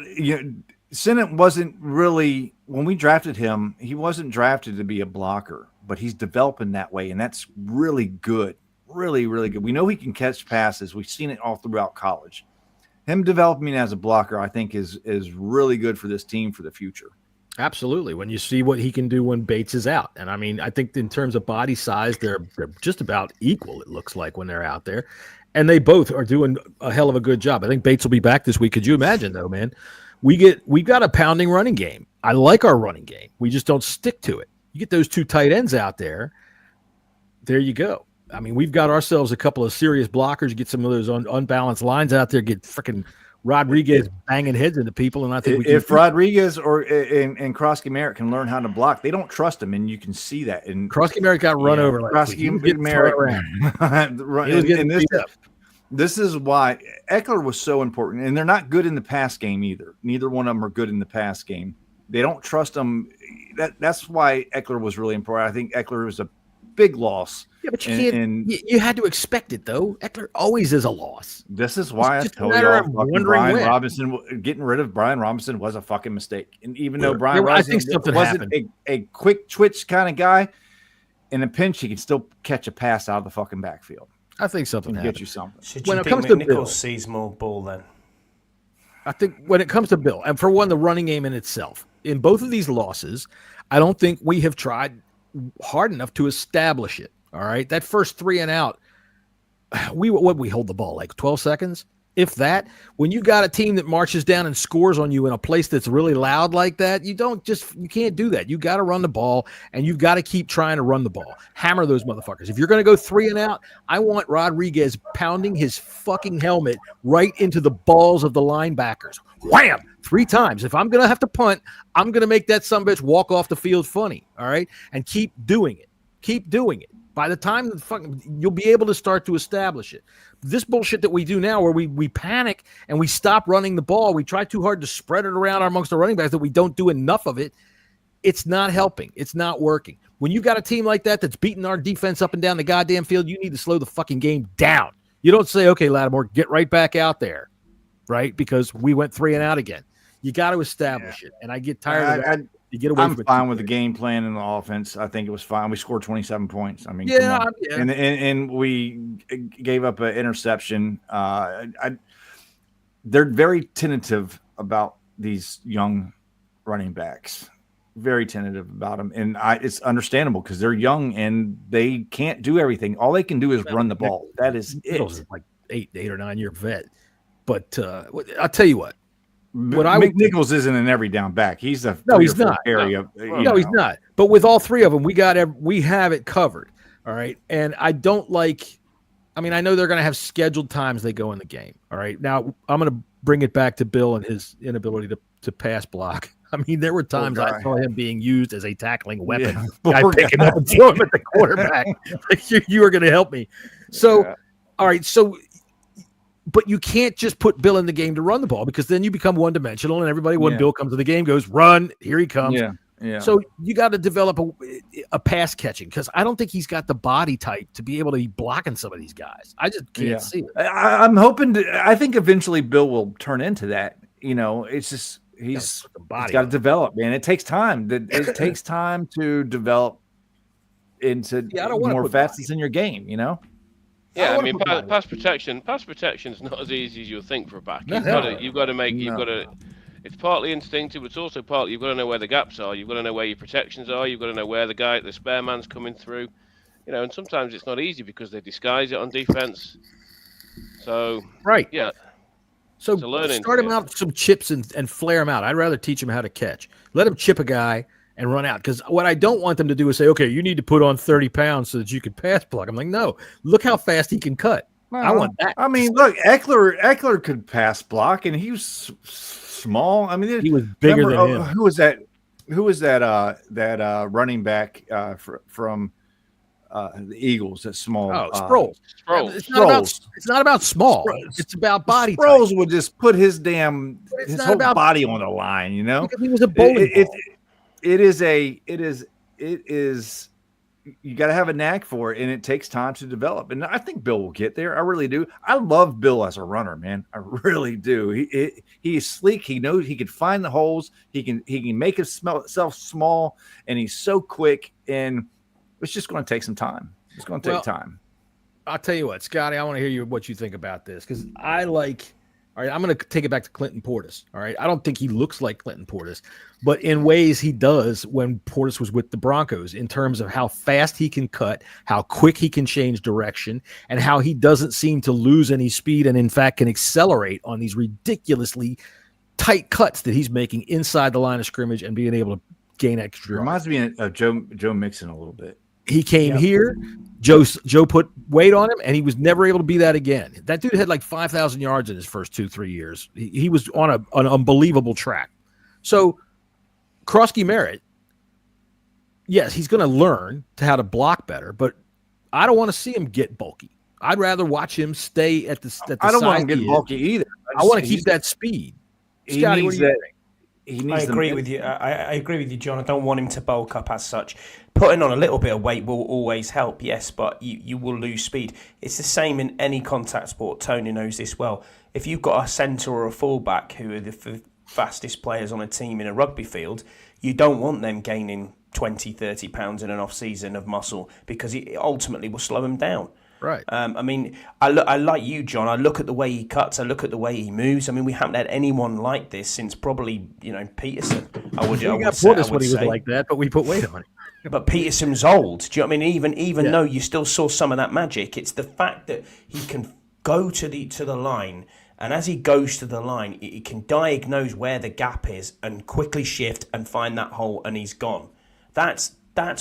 Speaker 6: Sinnott wasn't really, when we drafted him, he wasn't drafted to be a blocker, but he's developing that way, and that's really good, really, really good. We know he can catch passes. We've seen it all throughout college. Him developing as a blocker, I think, is really good for this team for the future.
Speaker 3: Absolutely. When you see what he can do when Bates is out. And I mean, I think in terms of body size, they're just about equal, it looks like, when they're out there. And they both are doing a hell of a good job. I think Bates will be back this week. Could you imagine, though, man? We've got a pounding running game. I like our running game. We just don't stick to it. You get those 2 tight ends out there, there you go. I mean, we've got ourselves a couple of serious blockers. Get some of those unbalanced lines out there. Get freaking Rodriguez banging heads into people, and I think
Speaker 6: if Rodriguez and Krosky Merritt can learn how to block, they don't trust him, and you can see that. And
Speaker 3: Krosky Merritt got run over.
Speaker 6: Krosky Merritt, this is why Eckler was so important, and they're not good in the pass game either. Neither one of them are good in the pass game. They don't trust them. That's why Eckler was really important. I think Eckler was a big loss.
Speaker 3: Yeah, but you can't. You had to expect it, though. Eckler always is a loss.
Speaker 6: This is why I told y'all getting rid of Brian Robinson was a fucking mistake. And even though Brian Robinson wasn't a quick twitch kind of guy, in a pinch he could still catch a pass out of the fucking backfield.
Speaker 3: I think something
Speaker 6: get you something.
Speaker 4: When it comes to Bill, sees more ball then.
Speaker 3: I think when it comes to Bill, and for one, the running game in itself, in both of these losses, I don't think we have tried hard enough to establish it. All right. That first 3 and out, we hold the ball like 12 seconds. If that, when you got a team that marches down and scores on you in a place that's really loud like that, you can't do that. You got to run the ball, and you've got to keep trying to run the ball. Hammer those motherfuckers. If you're going to go 3 and out, I want Rodriguez pounding his fucking helmet right into the balls of the linebackers. Wham! 3 times. If I'm going to have to punt, I'm going to make that sumbitch walk off the field funny. All right. And keep doing it. Keep doing it. By the time you'll be able to start to establish it. This bullshit that we do now where we panic and we stop running the ball, we try too hard to spread it around amongst the running backs that we don't do enough of it, it's not helping. It's not working. When you've got a team like that that's beating our defense up and down the goddamn field, you need to slow the fucking game down. You don't say, okay, Lattimore, get right back out there, right? Because we went 3 and out again. You got to establish it. And I get tired of that.
Speaker 6: I'm fine with the game plan and the offense. I think it was fine. We scored 27 points. I mean, and we gave up an interception. They're very tentative about these young running backs. Very tentative about them, and it's understandable because they're young and they can't do everything. All they can do is run the ball. That is it.
Speaker 3: Like 8 or 9 year vet, but I'll tell you what.
Speaker 6: Nichols isn't an every down back. He's he's not.
Speaker 3: He's not. But with all 3 of them, we have it covered. All right. And I don't like, I mean, I know they're going to have scheduled times they go in the game. All right. Now, I'm going to bring it back to Bill and his inability to pass block. I mean, there were times I saw him being used as a tackling weapon. I picking up and throw him at the quarterback. Like, you are going to help me. So, all right. So, but you can't just put Bill in the game to run the ball, because then you become one-dimensional, and everybody, when Bill comes to the game, goes, run, here he comes.
Speaker 6: Yeah.
Speaker 3: So you got to develop a pass catching, because I don't think he's got the body type to be able to be blocking some of these guys. I just can't see it.
Speaker 6: I'm hoping I think eventually Bill will turn into that. It's just he's got to develop, man. It takes time. It takes time to develop into more facets in your game.
Speaker 2: Yeah, I mean, pass protection is not as easy as you'll think for a back. You've got to. It's partly instinctive, but it's also partly you've got to know where the gaps are. You've got to know where your protections are. You've got to know where the spare man's coming through. And sometimes it's not easy because they disguise it on defense. So yeah.
Speaker 3: So start him out with some chips and flare him out. I'd rather teach him how to catch. Let him chip a guy and run out. Because what I don't want them to do is say, okay, you need to put on 30 pounds so that you can pass block. I'm like, no, look how fast he can cut. I want that.
Speaker 6: I mean, look, Eckler could pass block, and he was small. I mean,
Speaker 3: he was bigger than him.
Speaker 6: Who was that? That running back from the Eagles? That small.
Speaker 3: Sproles. It's not about small. It's about body.
Speaker 6: Sproles
Speaker 3: type.
Speaker 6: would just put his whole body on the line.
Speaker 3: Because he was a bowling ball.
Speaker 6: It is. You got to have a knack for it, and it takes time to develop. And I think Bill will get there. I really do. I love Bill as a runner, man. I really do. He's sleek. He knows he can find the holes. He can make himself small, and he's so quick. And it's just going to take some time. It's going to take time.
Speaker 3: I'll tell you what, Scotty. I want to hear what you think about this, because I like. All right, I'm going to take it back to Clinton Portis. All right, I don't think he looks like Clinton Portis, but in ways he does when Portis was with the Broncos, in terms of how fast he can cut, how quick he can change direction, and how he doesn't seem to lose any speed, and in fact can accelerate on these ridiculously tight cuts that he's making inside the line of scrimmage and being able to gain extra.
Speaker 6: Reminds me of Joe Mixon a little bit.
Speaker 3: He came here. Joe put weight on him, and he was never able to be that again. That dude had like 5,000 yards in his first 2-3 years. He was on an unbelievable track. So Krosky Merritt, yes, he's going to learn how to block better, but I don't want to see him get bulky. I'd rather watch him stay at the
Speaker 6: I don't
Speaker 3: size
Speaker 6: want him to get bulky either.
Speaker 3: I want to keep that speed. Scotty, what do you think?
Speaker 4: I agree with you. I agree with you, John. I don't want him to bulk up as such. Putting on a little bit of weight will always help, yes, but you will lose speed. It's the same in any contact sport. Tony knows this well. If you've got a centre or a fullback who are the fastest players on a team in a rugby field, you don't want them gaining 20, 30 pounds in an off-season of muscle, because it ultimately will slow them down.
Speaker 3: Right.
Speaker 4: I mean, I like you, John. I look at the way he cuts. I look at the way he moves. I mean, we haven't had anyone like this since probably, Peterson. I would say when he was
Speaker 3: like that, but we put weight on it.
Speaker 4: But Peterson's old. Do you know what I mean? Even though you still saw some of that magic, it's the fact that he can go to the line, and as he goes to the line, he can diagnose where the gap is and quickly shift and find that hole, and he's gone. That's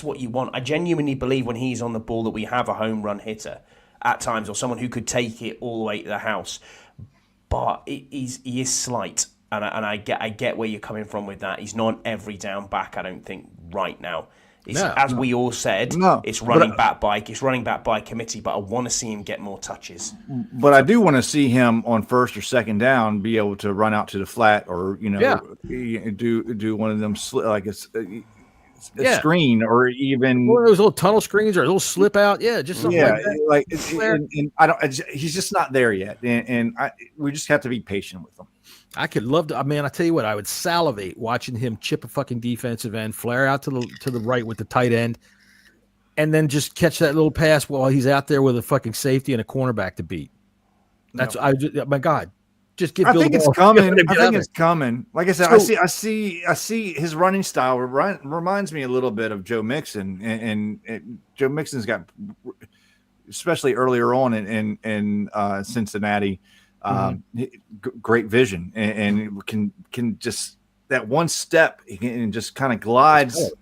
Speaker 4: what you want. I genuinely believe when he's on the ball that we have a home run hitter at times, or someone who could take it all the way to the house. But he is slight, and I get where you're coming from with that. He's not an every down back, I don't think, right now. We all said, it's running back by committee, but I want to see him get more touches.
Speaker 6: But I do want to see him on first or second down be able to run out to the flat, or do one of them like a screen, or even
Speaker 3: one of those little tunnel screens, or a little slip out. Yeah, just something like that.
Speaker 6: And I don't. He's just not there yet, and we just have to be patient with him.
Speaker 3: I could love to. I mean, I tell you what, I would salivate watching him chip a fucking defensive end, flare out to the right with the tight end, and then just catch that little pass while he's out there with a fucking safety and a cornerback to beat. That's my God. Just give.
Speaker 6: I think it's coming. I think it's coming. Like I said, I see his running style reminds me a little bit of Joe Mixon, and Joe Mixon's got, especially earlier on in Cincinnati, great vision, and can just that one step and just kind of glides,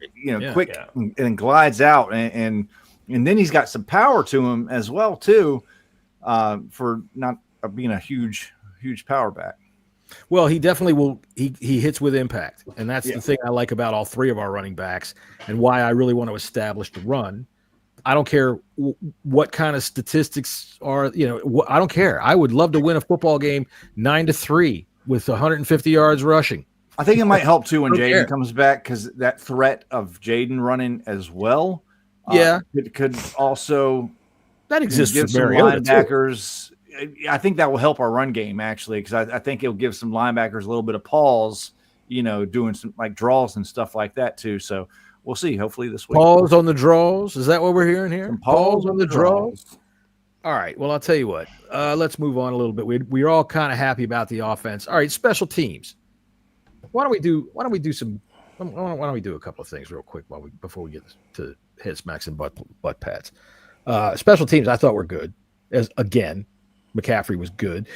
Speaker 6: quick and glides out, and And then he's got some power to him as well, too, for not being a huge power back.
Speaker 3: Well, he definitely will. He hits with impact, and that's the thing I like about all three of our running backs, and why I really want to establish the run. I don't care what kind of statistics are. I don't care. I would love to win a football game 9-3 with 150 yards rushing.
Speaker 6: I think it might help too when Jaden comes back, because that threat of Jaden running as well. It could also
Speaker 3: that exists
Speaker 6: give
Speaker 3: for
Speaker 6: some linebackers. I think that will help our run game actually, because I think it'll give some linebackers a little bit of pause, doing some like draws and stuff like that too. So we'll see. Hopefully this week.
Speaker 3: Pause on the draws. Is that what we're hearing here?
Speaker 6: Pause on the draws.
Speaker 3: All right. Well, I'll tell you what. Let's move on a little bit. We're all kind of happy about the offense. All right. Special teams. Why don't we do a couple of things real quick before we get to head smacks and butt pats. Special teams I thought were good. Again, McCaffrey was good.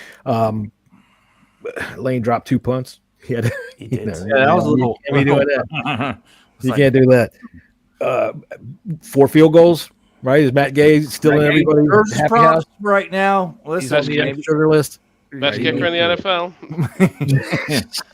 Speaker 3: Lane dropped 2 punts. He did.
Speaker 6: That was a little.
Speaker 3: You can't be doing that. You can't do that. 4 field goals. Right? Is Matt Gay still in everybody's happy house
Speaker 6: right now?
Speaker 2: He's
Speaker 3: on the sugar list.
Speaker 2: Best kicker in the NFL.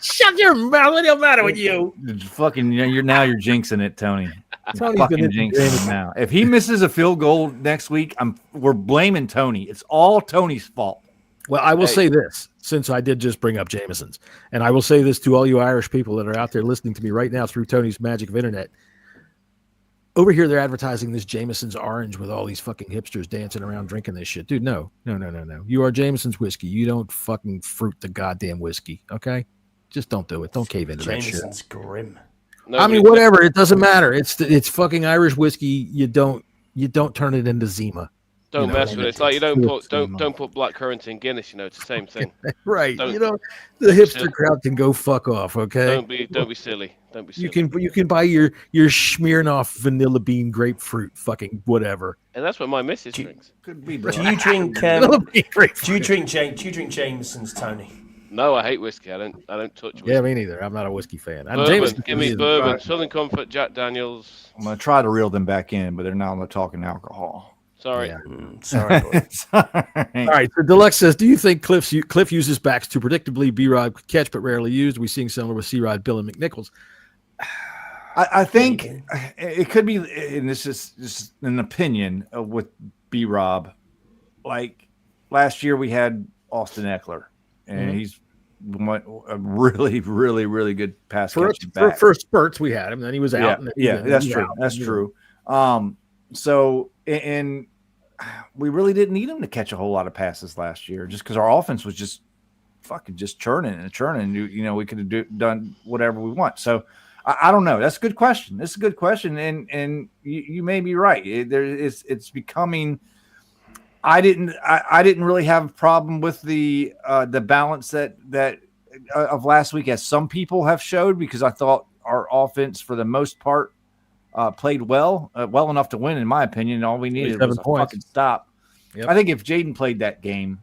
Speaker 3: Shut your mouth. What the matter with you?
Speaker 6: Fucking, you're jinxing it, Tony.
Speaker 3: Tony's
Speaker 6: fucking jinxing it now. If he misses a field goal next week, we're blaming Tony. It's all Tony's fault.
Speaker 3: Well, I will say this, since I did just bring up Jameson's, and I will say this to all you Irish people that are out there listening to me right now through Tony's magic of internet. Over here, they're advertising this Jameson's orange with all these fucking hipsters dancing around drinking this shit. Dude, no. You are Jameson's whiskey. You don't fucking fruit the goddamn whiskey, okay? Just don't do it. Don't cave into that shit.
Speaker 4: Jameson's grim.
Speaker 3: I mean, whatever. It doesn't matter. It's fucking Irish whiskey. You don't turn it into Zima.
Speaker 2: Don't mess with it. It's like you don't put black currant in Guinness. It's the same thing.
Speaker 3: Right. The hipster crowd can go fuck off. Okay.
Speaker 2: Don't be silly. Don't be silly.
Speaker 3: You can buy your Smirnoff vanilla bean grapefruit fucking whatever.
Speaker 2: And that's what my missus drinks.
Speaker 6: Could be.
Speaker 4: Do you drink? Do you drink Jameson's, Tony?
Speaker 2: No, I hate whiskey. I don't touch whiskey.
Speaker 3: Yeah, me neither. I'm not a whiskey fan.
Speaker 2: Give me bourbon, Southern Comfort, Jack Daniels.
Speaker 6: I'm gonna try to reel them back in, but they're not talking alcohol.
Speaker 2: Sorry.
Speaker 3: Yeah.
Speaker 4: Sorry.
Speaker 3: All right. So Deluxe says, do you think Cliff uses backs to predictably B-Rod catch but rarely used? We're seeing similar with C-Rod, Bill, and McNichols.
Speaker 6: I think it could be, and this is just an opinion with B-Rob. Like last year we had Austin Eckler, and he's a really, really, really good pass catching back.
Speaker 3: For spurts we had him, then he was out.
Speaker 6: That's true. That's true. So, and we really didn't need him to catch a whole lot of passes last year, just because our offense was just fucking just churning. We could have done whatever we want. So I don't know. That's a good question. That's a good question, and you may be right. It's becoming. I didn't really have a problem with the balance that of last week, as some people have showed, because I thought our offense for the most part played well enough to win, in my opinion. All we needed was a fucking stop. Yep. I think if Jaden played that game,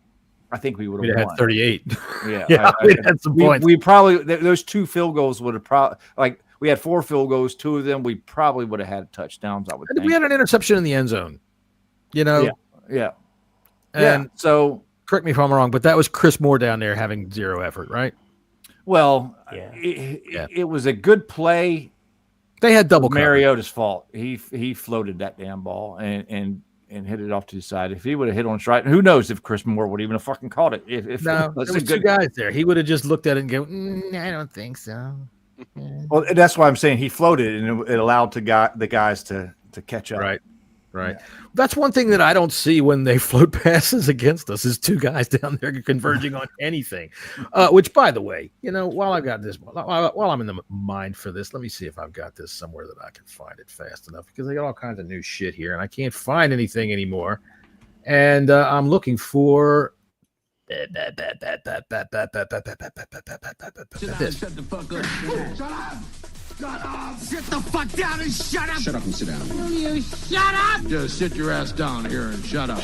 Speaker 6: I think we would have won.
Speaker 3: Had 38.
Speaker 6: Yeah,
Speaker 3: we had some points.
Speaker 6: We probably those 2 field goals would have probably, like, we had 4 field goals. 2 of them we probably would have had touchdowns. I would think.
Speaker 3: We had an interception in the end zone.
Speaker 6: Yeah.
Speaker 3: And
Speaker 6: so
Speaker 3: correct me if I'm wrong, but that was Chris Moore down there having zero effort, right?
Speaker 6: Well, it was a good play.
Speaker 3: They had double
Speaker 6: Mariota's fault. He floated that damn ball and hit it off to the side. If he would have hit on strike, who knows if Chris Moore would even have fucking caught it? If
Speaker 3: there was 2 guys there, he would have just looked at it and go, I don't think so.
Speaker 6: Well, that's why I'm saying he floated, and it allowed the guys to catch up.
Speaker 3: Right. Yeah. That's one thing that I don't see when they float passes against us is 2 guys down there converging on anything. Which, by the way, while I've got this, while I'm in the mind for this, let me see if I've got this somewhere that I can find it fast enough, because I got all kinds of new shit here and I can't find anything anymore. And I'm looking for.
Speaker 7: Shut the fuck up. Shut up! Shut up! Sit the fuck down and shut up! Shut up and sit down. Will you shut up? Just sit your ass down here and shut up.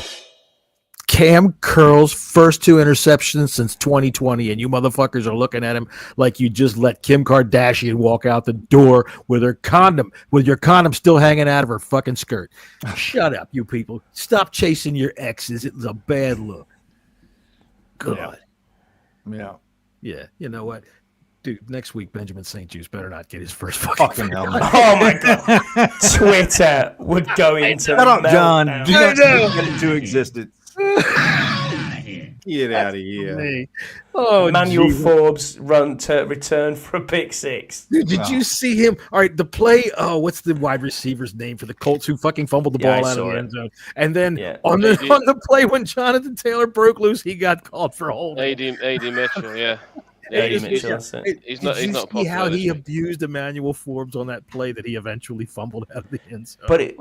Speaker 3: Cam Curl's first 2 interceptions since 2020, and you motherfuckers are looking at him like you just let Kim Kardashian walk out the door with your condom still hanging out of her fucking skirt. Shut up, you people. Stop chasing your exes. It was a bad look. God. Yeah. You know what? Dude, next week, Benjamin St. Juice better not get his first fucking
Speaker 4: hell. Oh, my God. Twitter would go into
Speaker 6: Shut up, John.
Speaker 4: meltdown.
Speaker 6: Do not get into existence. Get out of here.
Speaker 3: Oh,
Speaker 4: Emmanuel
Speaker 3: Jesus.
Speaker 4: Forbes return for a pick 6.
Speaker 3: Dude, did you see him? All right, the play. Oh, what's the wide receiver's name for the Colts who fucking fumbled the ball out of the end zone? And then on the play when Jonathan Taylor broke loose, he got called for holding.
Speaker 2: A.D. Mitchell, yeah.
Speaker 4: He's
Speaker 2: not
Speaker 3: see how he abused Emmanuel Forbes on that play that he eventually fumbled out of the end zone.
Speaker 4: But it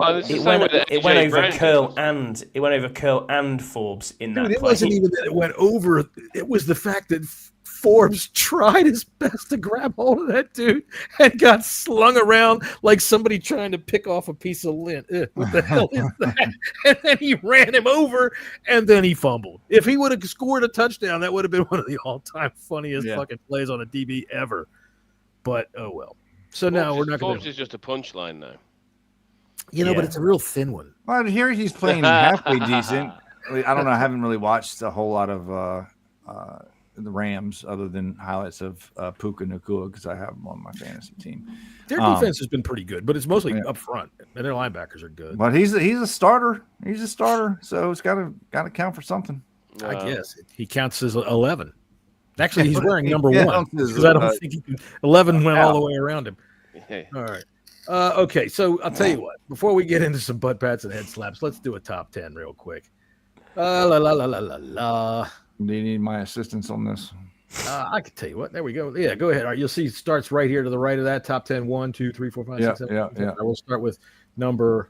Speaker 4: went over Curl and Forbes in that
Speaker 3: Dude, it
Speaker 4: play.
Speaker 3: wasn't even that it went over. It was the fact that Forbes tried his best to grab hold of that dude and got slung around like somebody trying to pick off a piece of lint. What the hell is that? And then he ran him over, and then he fumbled. If he would have scored a touchdown, that would have been one of the all-time funniest fucking plays on a DB ever. But, oh well. So now we're not going to...
Speaker 2: Forbes is just a punchline now.
Speaker 3: But it's a real thin one.
Speaker 6: Well, here he's playing halfway decent. I don't know. I haven't really watched a whole lot of the Rams other than highlights of Puka Nacua because I have him on my fantasy team.
Speaker 3: Their defense has been pretty good, but it's mostly up front, and their linebackers are good.
Speaker 6: But he's a starter. He's a starter, so it's got to count for something.
Speaker 3: I guess he counts as 11. Actually, he's wearing number 1 because I don't think 11 went all the way around him. All right. Okay, so I'll tell you what. Before we get into some butt pats and head slaps, let's do a top 10 real quick. La la la la la la.
Speaker 6: Do you need my assistance on this?
Speaker 3: I can tell you what. There we go. Yeah, go ahead. All right, you'll see it starts right here to the right of that. Top 10. 1, 2, 3, 4, 5, 6, 7.
Speaker 6: Yeah.
Speaker 3: I will start with number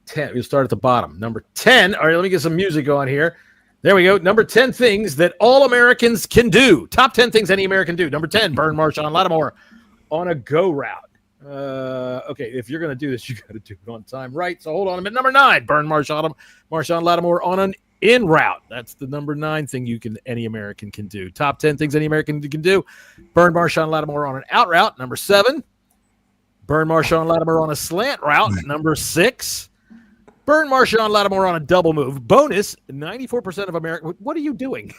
Speaker 3: 10. We'll start at the bottom. Number 10. All right, let me get some music on here. There we go. Number 10 things that all Americans can do. Top 10 things any American do. Number 10, burn Marshawn Lattimore on a go route. Okay, if you're going to do this, you got to do it on time, right? So hold on a minute. Number 9, burn Marshawn Lattimore on an in route. That's the number 9 thing any American can do. Top 10 things any American can do. Burn Marshawn Lattimore on an out route. Number 7, burn Marshawn Lattimore on a slant route. Number 6, burn Marshawn Lattimore on a double move. Bonus, 94% of Americans. What are you doing?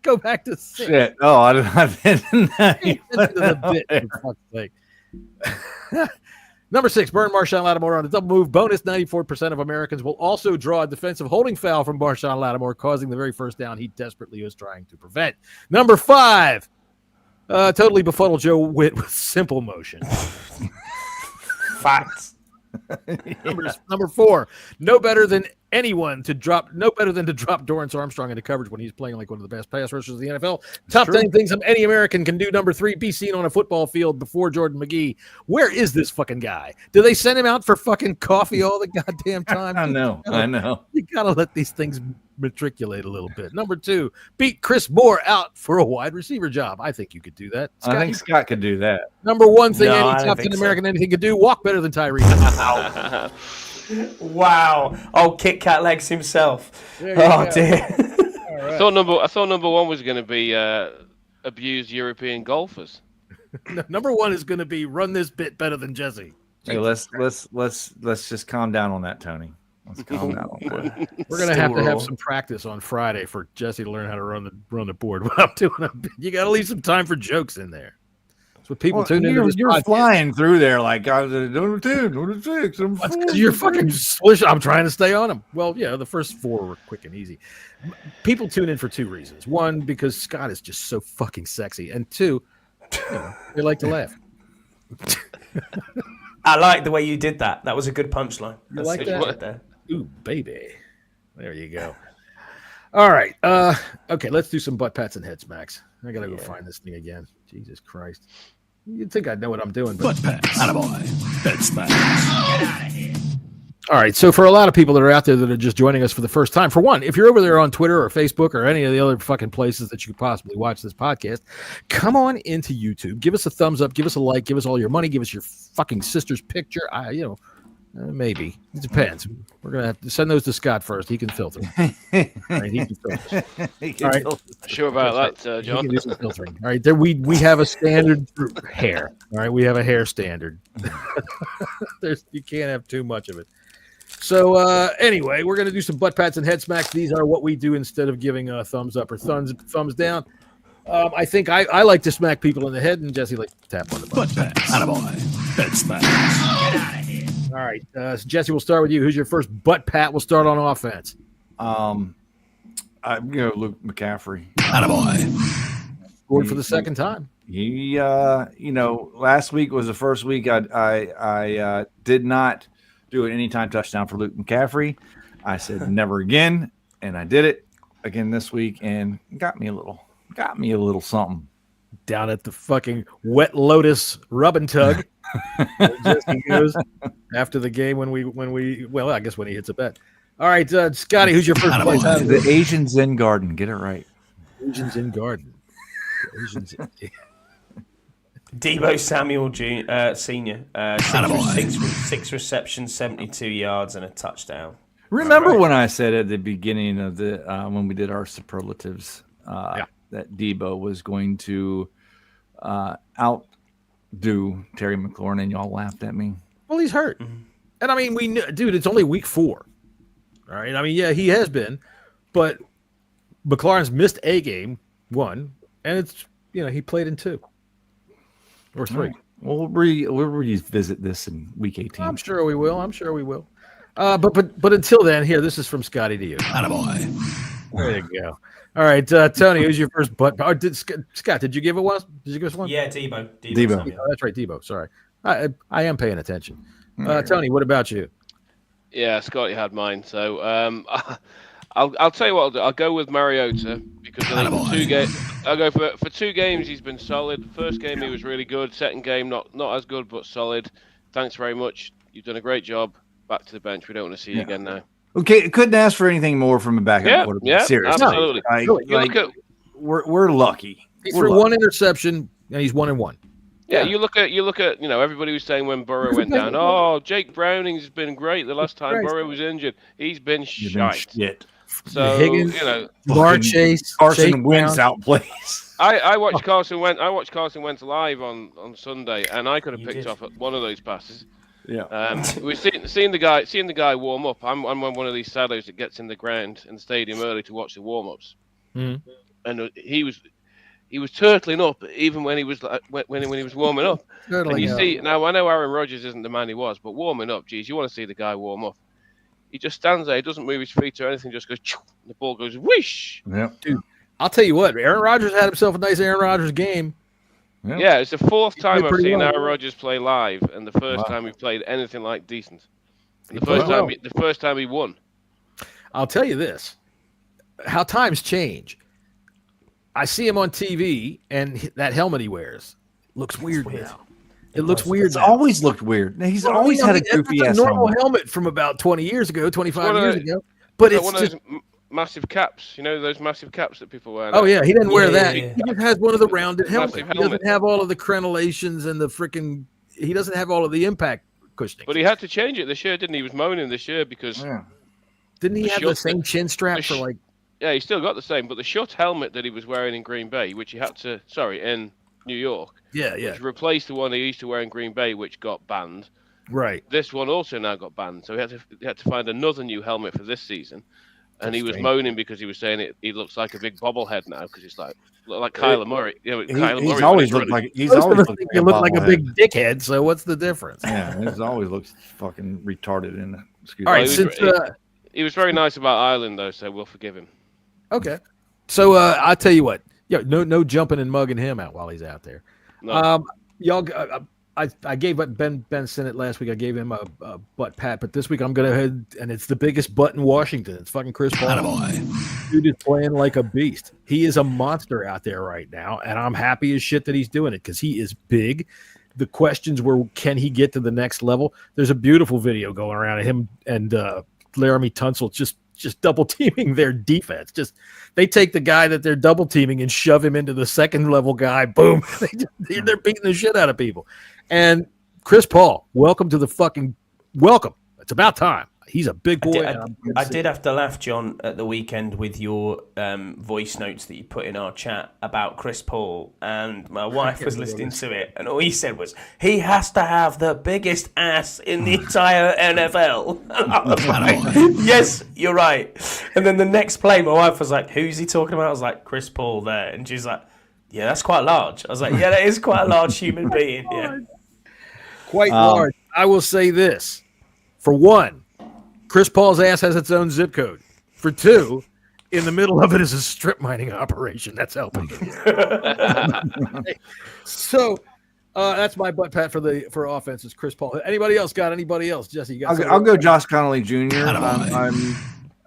Speaker 3: Go back to 6.
Speaker 6: Shit. Oh, I've been
Speaker 3: the bit, for fuck's sake. Number 6, burn Marshawn Lattimore on a double move. Bonus, 94% of Americans will also draw a defensive holding foul from Marshawn Lattimore, causing the very first down he desperately was trying to prevent. Number 5, totally befuddle Joe Witt with simple motion.
Speaker 4: Facts.
Speaker 3: Number 4, no better than to drop Dorrance Armstrong into coverage when he's playing like one of the best pass rushers in the NFL. Top 10 things any American can do. Number 3, be seen on a football field before Jordan McGee. Where is this fucking guy? Do they send him out for fucking coffee all the goddamn time?
Speaker 6: I know.
Speaker 3: You gotta let these things matriculate a little bit. Number 2, beat Chris Moore out for a wide receiver job. I think you could do that.
Speaker 6: I think Scott could do that.
Speaker 3: Number 1 thing any top 10 American anything could do, walk better than Tyree.
Speaker 4: Wow. Oh, Kit Kat legs himself. Oh, dear.
Speaker 2: Right. I thought number 1 was going to be abused European golfers.
Speaker 3: Number 1 is going to be run this bit better than Jessy.
Speaker 6: Hey, let's just calm down on that, Tony. Let's calm down on that.
Speaker 3: We're gonna have to have some practice on Friday for Jessy to learn how to run the board. What I'm doing, you got to leave some time for jokes in there. That's what people tune into.
Speaker 6: You're flying through there like number 10, number 6.
Speaker 3: You're fucking swish. I'm trying to stay on them. Well, yeah, the first 4 were quick and easy. People tune in for 2 reasons. 1, because Scott is just so fucking sexy, and 2, they like to laugh.
Speaker 4: I like the way you did that. That was a good punchline.
Speaker 3: You like that? There. Ooh, baby. There you go. All right. Okay, let's do some butt pats and head smacks. I gotta go find this thing again. Jesus Christ. You'd think I'd know what I'm doing. But...
Speaker 7: butt pats. Attaboy. Head smacks. Get out of here.
Speaker 3: All right. So for a lot of people that are out there that are just joining us for the first time, for one, if you're over there on Twitter or Facebook or any of the other fucking places that you could possibly watch this podcast, come on into YouTube. Give us a thumbs up. Give us a like. Give us all your money. Give us your fucking sister's picture. Maybe. It depends. We're going to have to send those to Scott first. He can filter. All right, he can filter. All right.
Speaker 2: Sure about that, John.
Speaker 3: He can do some filtering. All right. There we have a standard for hair. All right. We have a hair standard. You can't have too much of it. So anyway, we're going to do some butt pats and head smacks. These are what we do instead of giving a thumbs up or thumbs down. I think I like to smack people in the head, and Jesse likes to tap on the butt.
Speaker 7: Butt pats. Attaboy. Head smacks. Get out of here.
Speaker 3: All right, so Jesse, we'll start with you. Who's your first butt pat? We'll start on offense.
Speaker 6: I'm going to Luke McCaffrey.
Speaker 7: Attaboy.
Speaker 3: Scored for the second time.
Speaker 6: He, last week was the first week I did not do an anytime touchdown for Luke McCaffrey. I said never again, and I did it again this week, and got me a little something
Speaker 3: Down at the fucking Wet Lotus rub and tug. Jesse goes after the game when I guess when he hits a bet. All right, Scotty, who's your first place?
Speaker 6: The Asian Zen Garden. Get it right.
Speaker 3: Asian Zen Garden.
Speaker 4: Deebo Samuel Senior, six receptions, 72 yards, and a touchdown.
Speaker 6: Remember when I said at the beginning of the when we did our superlatives that Deebo was going to outdo Terry McLaurin, and y'all laughed at me?
Speaker 3: Well, he's hurt, and I mean, we knew, dude. It's only week 4. All right, I mean, yeah, he has been, but McLaurin's missed a game, 1, and it's he played in 2 or 3.
Speaker 6: Right. Well, we'll revisit this in week 18.
Speaker 3: I'm sure we will. But until then, here, this is from Scotty to you.
Speaker 7: Attaboy.
Speaker 3: There you go. All right, Tony, who's your first butt? Oh, Scott, did you give it one? Did you give us one?
Speaker 4: Yeah, Deebo.
Speaker 3: Oh, that's right, Deebo. Sorry, I am paying attention. Tony, what about you?
Speaker 2: Yeah, Scotty had mine. So I'll tell you what I'll do. I'll go with Mariota because I think for 2 games. I'll go for 2 games. He's been solid. First game he was really good. Second game not as good but solid. Thanks very much. You've done a great job. Back to the bench. We don't want to see you again now.
Speaker 6: Okay, couldn't ask for anything more from a backup quarterback.
Speaker 2: Yeah,
Speaker 6: Seriously,
Speaker 2: absolutely.
Speaker 6: We're lucky.
Speaker 3: He threw 1 interception and he's 1-1.
Speaker 2: Yeah, you look at everybody was saying when Burrow went down. Oh, Jake Browning's been great. The last time Burrow was injured, he's been shite. So
Speaker 3: Higgins, Jamar Chase,
Speaker 6: Carson Wentz outplays.
Speaker 2: I watched Carson Wentz live on Sunday, and I could have picked off one of those passes.
Speaker 6: Yeah.
Speaker 2: We're seeing the guy warm up. I'm one of these saddos that gets in the ground in the stadium early to watch the warm ups, and he was turtling up even when he was when he was warming up. And you see now, I know Aaron Rodgers isn't the man he was, but warming up, geez, you want to see the guy warm up. He just stands there. He doesn't move his feet or anything. Just goes. And the ball goes whoosh.
Speaker 6: Yeah,
Speaker 3: dude. I'll tell you what. Aaron Rodgers had himself a nice Aaron Rodgers game.
Speaker 2: Yeah, it's the 4th time I've seen Aaron Rodgers play live, and the first time he played anything like decent. And the first time he won.
Speaker 3: I'll tell you this: how times change. I see him on TV, and that helmet he wears looks weird now. It looks weird.
Speaker 6: It's always looked weird. He's always had a goofy ass
Speaker 3: normal helmet from about 20 years ago, 25 years ago. But it's
Speaker 2: one of those massive caps, those massive caps that people wear now.
Speaker 3: Oh yeah, he didn't wear that. He just has one of the rounded helmets.
Speaker 2: He
Speaker 3: doesn't have all of the crenellations and the freaking. He doesn't have all of the impact cushioning.
Speaker 2: But he had to change it this year, didn't he? He was moaning this year because
Speaker 3: didn't he have the same chin strap for like?
Speaker 2: Yeah, he still got the same, but the short helmet that he was wearing in Green Bay, which he had to, in New York, which replaced the one he used to wear in Green Bay, which got banned.
Speaker 3: Right.
Speaker 2: This one also now got banned, so he had to find another new helmet for this season. And he was moaning because he was saying he looks like a big bobblehead now because it's like Kyler Murray.
Speaker 6: He's always looked like
Speaker 3: you look like a big dickhead. So what's the difference?
Speaker 6: Yeah, he always looks fucking retarded in it.
Speaker 3: All right,
Speaker 2: he was very nice about Ireland though, so we'll forgive him.
Speaker 3: Okay, so I'll tell you what. No jumping and mugging him out while he's out there. No. Y'all. I gave Ben Sinnott last week. I gave him a butt pat, but this week I'm going to head, and it's the biggest butt in Washington. It's fucking Chris Paul. Dude is playing like a beast. He is a monster out there right now, and I'm happy as shit that he's doing it because he is big. The questions were, can he get to the next level? There's a beautiful video going around of him and Laramie Tunsil just double teaming their defense. They take the guy that they're double teaming and shove him into the second level guy. Boom. They're beating the shit out of people. And Chris Paul, welcome to the fucking welcome. about time. He's a big boy.
Speaker 4: I did have to laugh, John, at the weekend with your voice notes that you put in our chat about Chris Paul, and my wife was listening to it, and all he said was, he has to have the biggest ass in the entire NFL. And I was like, yes, you're right. And then the next play, my wife was like, who's he talking about? I was like, Chris Paul there. And she's like, yeah, that's quite large. I was like, yeah, that is quite a large human being. Yeah.
Speaker 3: Quite large. I will say this. For one, Chris Paul's ass has its own zip code. For two, in the middle of it is a strip mining operation. That's helping. So that's my butt pat for offense is Chris Paul. Anybody else got anybody else? Jesse,
Speaker 6: I'll go Josh Connolly Jr.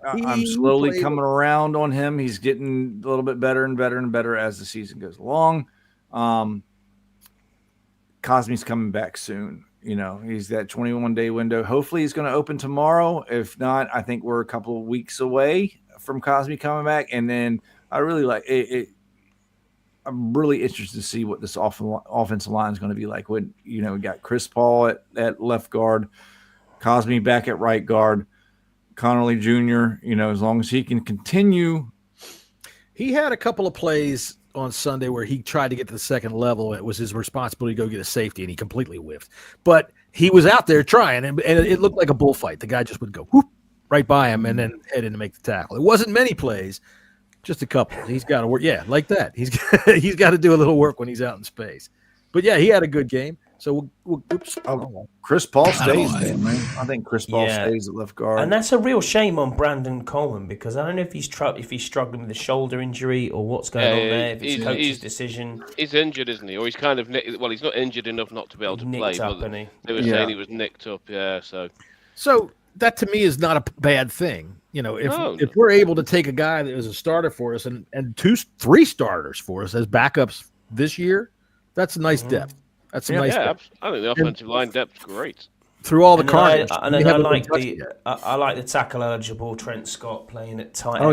Speaker 6: I'm slowly coming around on him. He's getting a little bit better and better and better as the season goes along. Cosme's coming back soon. You know, he's that 21-day window. Hopefully he's going to open tomorrow. If not, I think we're a couple of weeks away from Cosme coming back. And then I really like it. I'm really interested to see what this offensive line is going to be like. When, you know, we got Chris Paul at left guard, Cosme back at right guard, Connolly Jr., you know, as long as he can continue.
Speaker 3: He had a couple of plays on Sunday where he tried to get to the second level. It was his responsibility to go get a safety, and he completely whiffed. But he was out there trying, and it looked like a bullfight. The guy just would go whoop right by him and then head in to make the tackle. It wasn't many plays, just a couple. He's got to work. Yeah, like that. He's got to do a little work when he's out in space. But, yeah, he had a good game. So, oops.
Speaker 6: Chris Paul stays there, man. I think Chris Paul stays at left guard.
Speaker 4: And that's a real shame on Brandon Coleman, because I don't know if he's struggling with a shoulder injury or what's going on there, if it's coach's decision.
Speaker 2: He's injured, isn't he? Or he's kind of well, he's not injured enough not to be able to play.
Speaker 4: Up,
Speaker 2: but they were saying he was nicked up, So
Speaker 3: that to me is not a bad thing. You know, if we're able to take a guy that was a starter for us and 3 starters for us as backups this year, that's a nice depth. That's a nice depth.
Speaker 2: I think the offensive line depth's great.
Speaker 3: Through all the carnage.
Speaker 4: I like the tackle eligible Trent Scott playing at tight end.
Speaker 6: Oh,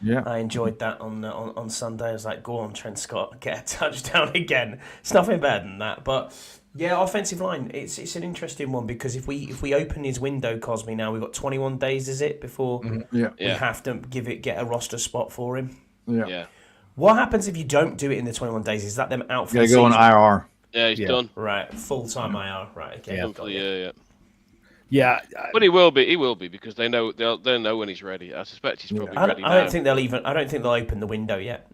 Speaker 6: yeah.
Speaker 4: I enjoyed that on Sunday. I was like, go on, Trent Scott, get a touchdown again. It's nothing better than that. But yeah, offensive line, it's an interesting one, because if we open his window, Cosme, now we've got 21 days, is it, before we have to get a roster spot for him?
Speaker 2: Yeah.
Speaker 4: What happens if you don't do it in the 21 days? Is that them out for
Speaker 6: the season? Go on IR.
Speaker 2: Yeah, he's done.
Speaker 4: Right, full-time IR. Right, okay.
Speaker 2: Yeah. But he will be because they'll know when he's ready. I suspect he's probably ready now.
Speaker 4: I don't think they'll open the window yet.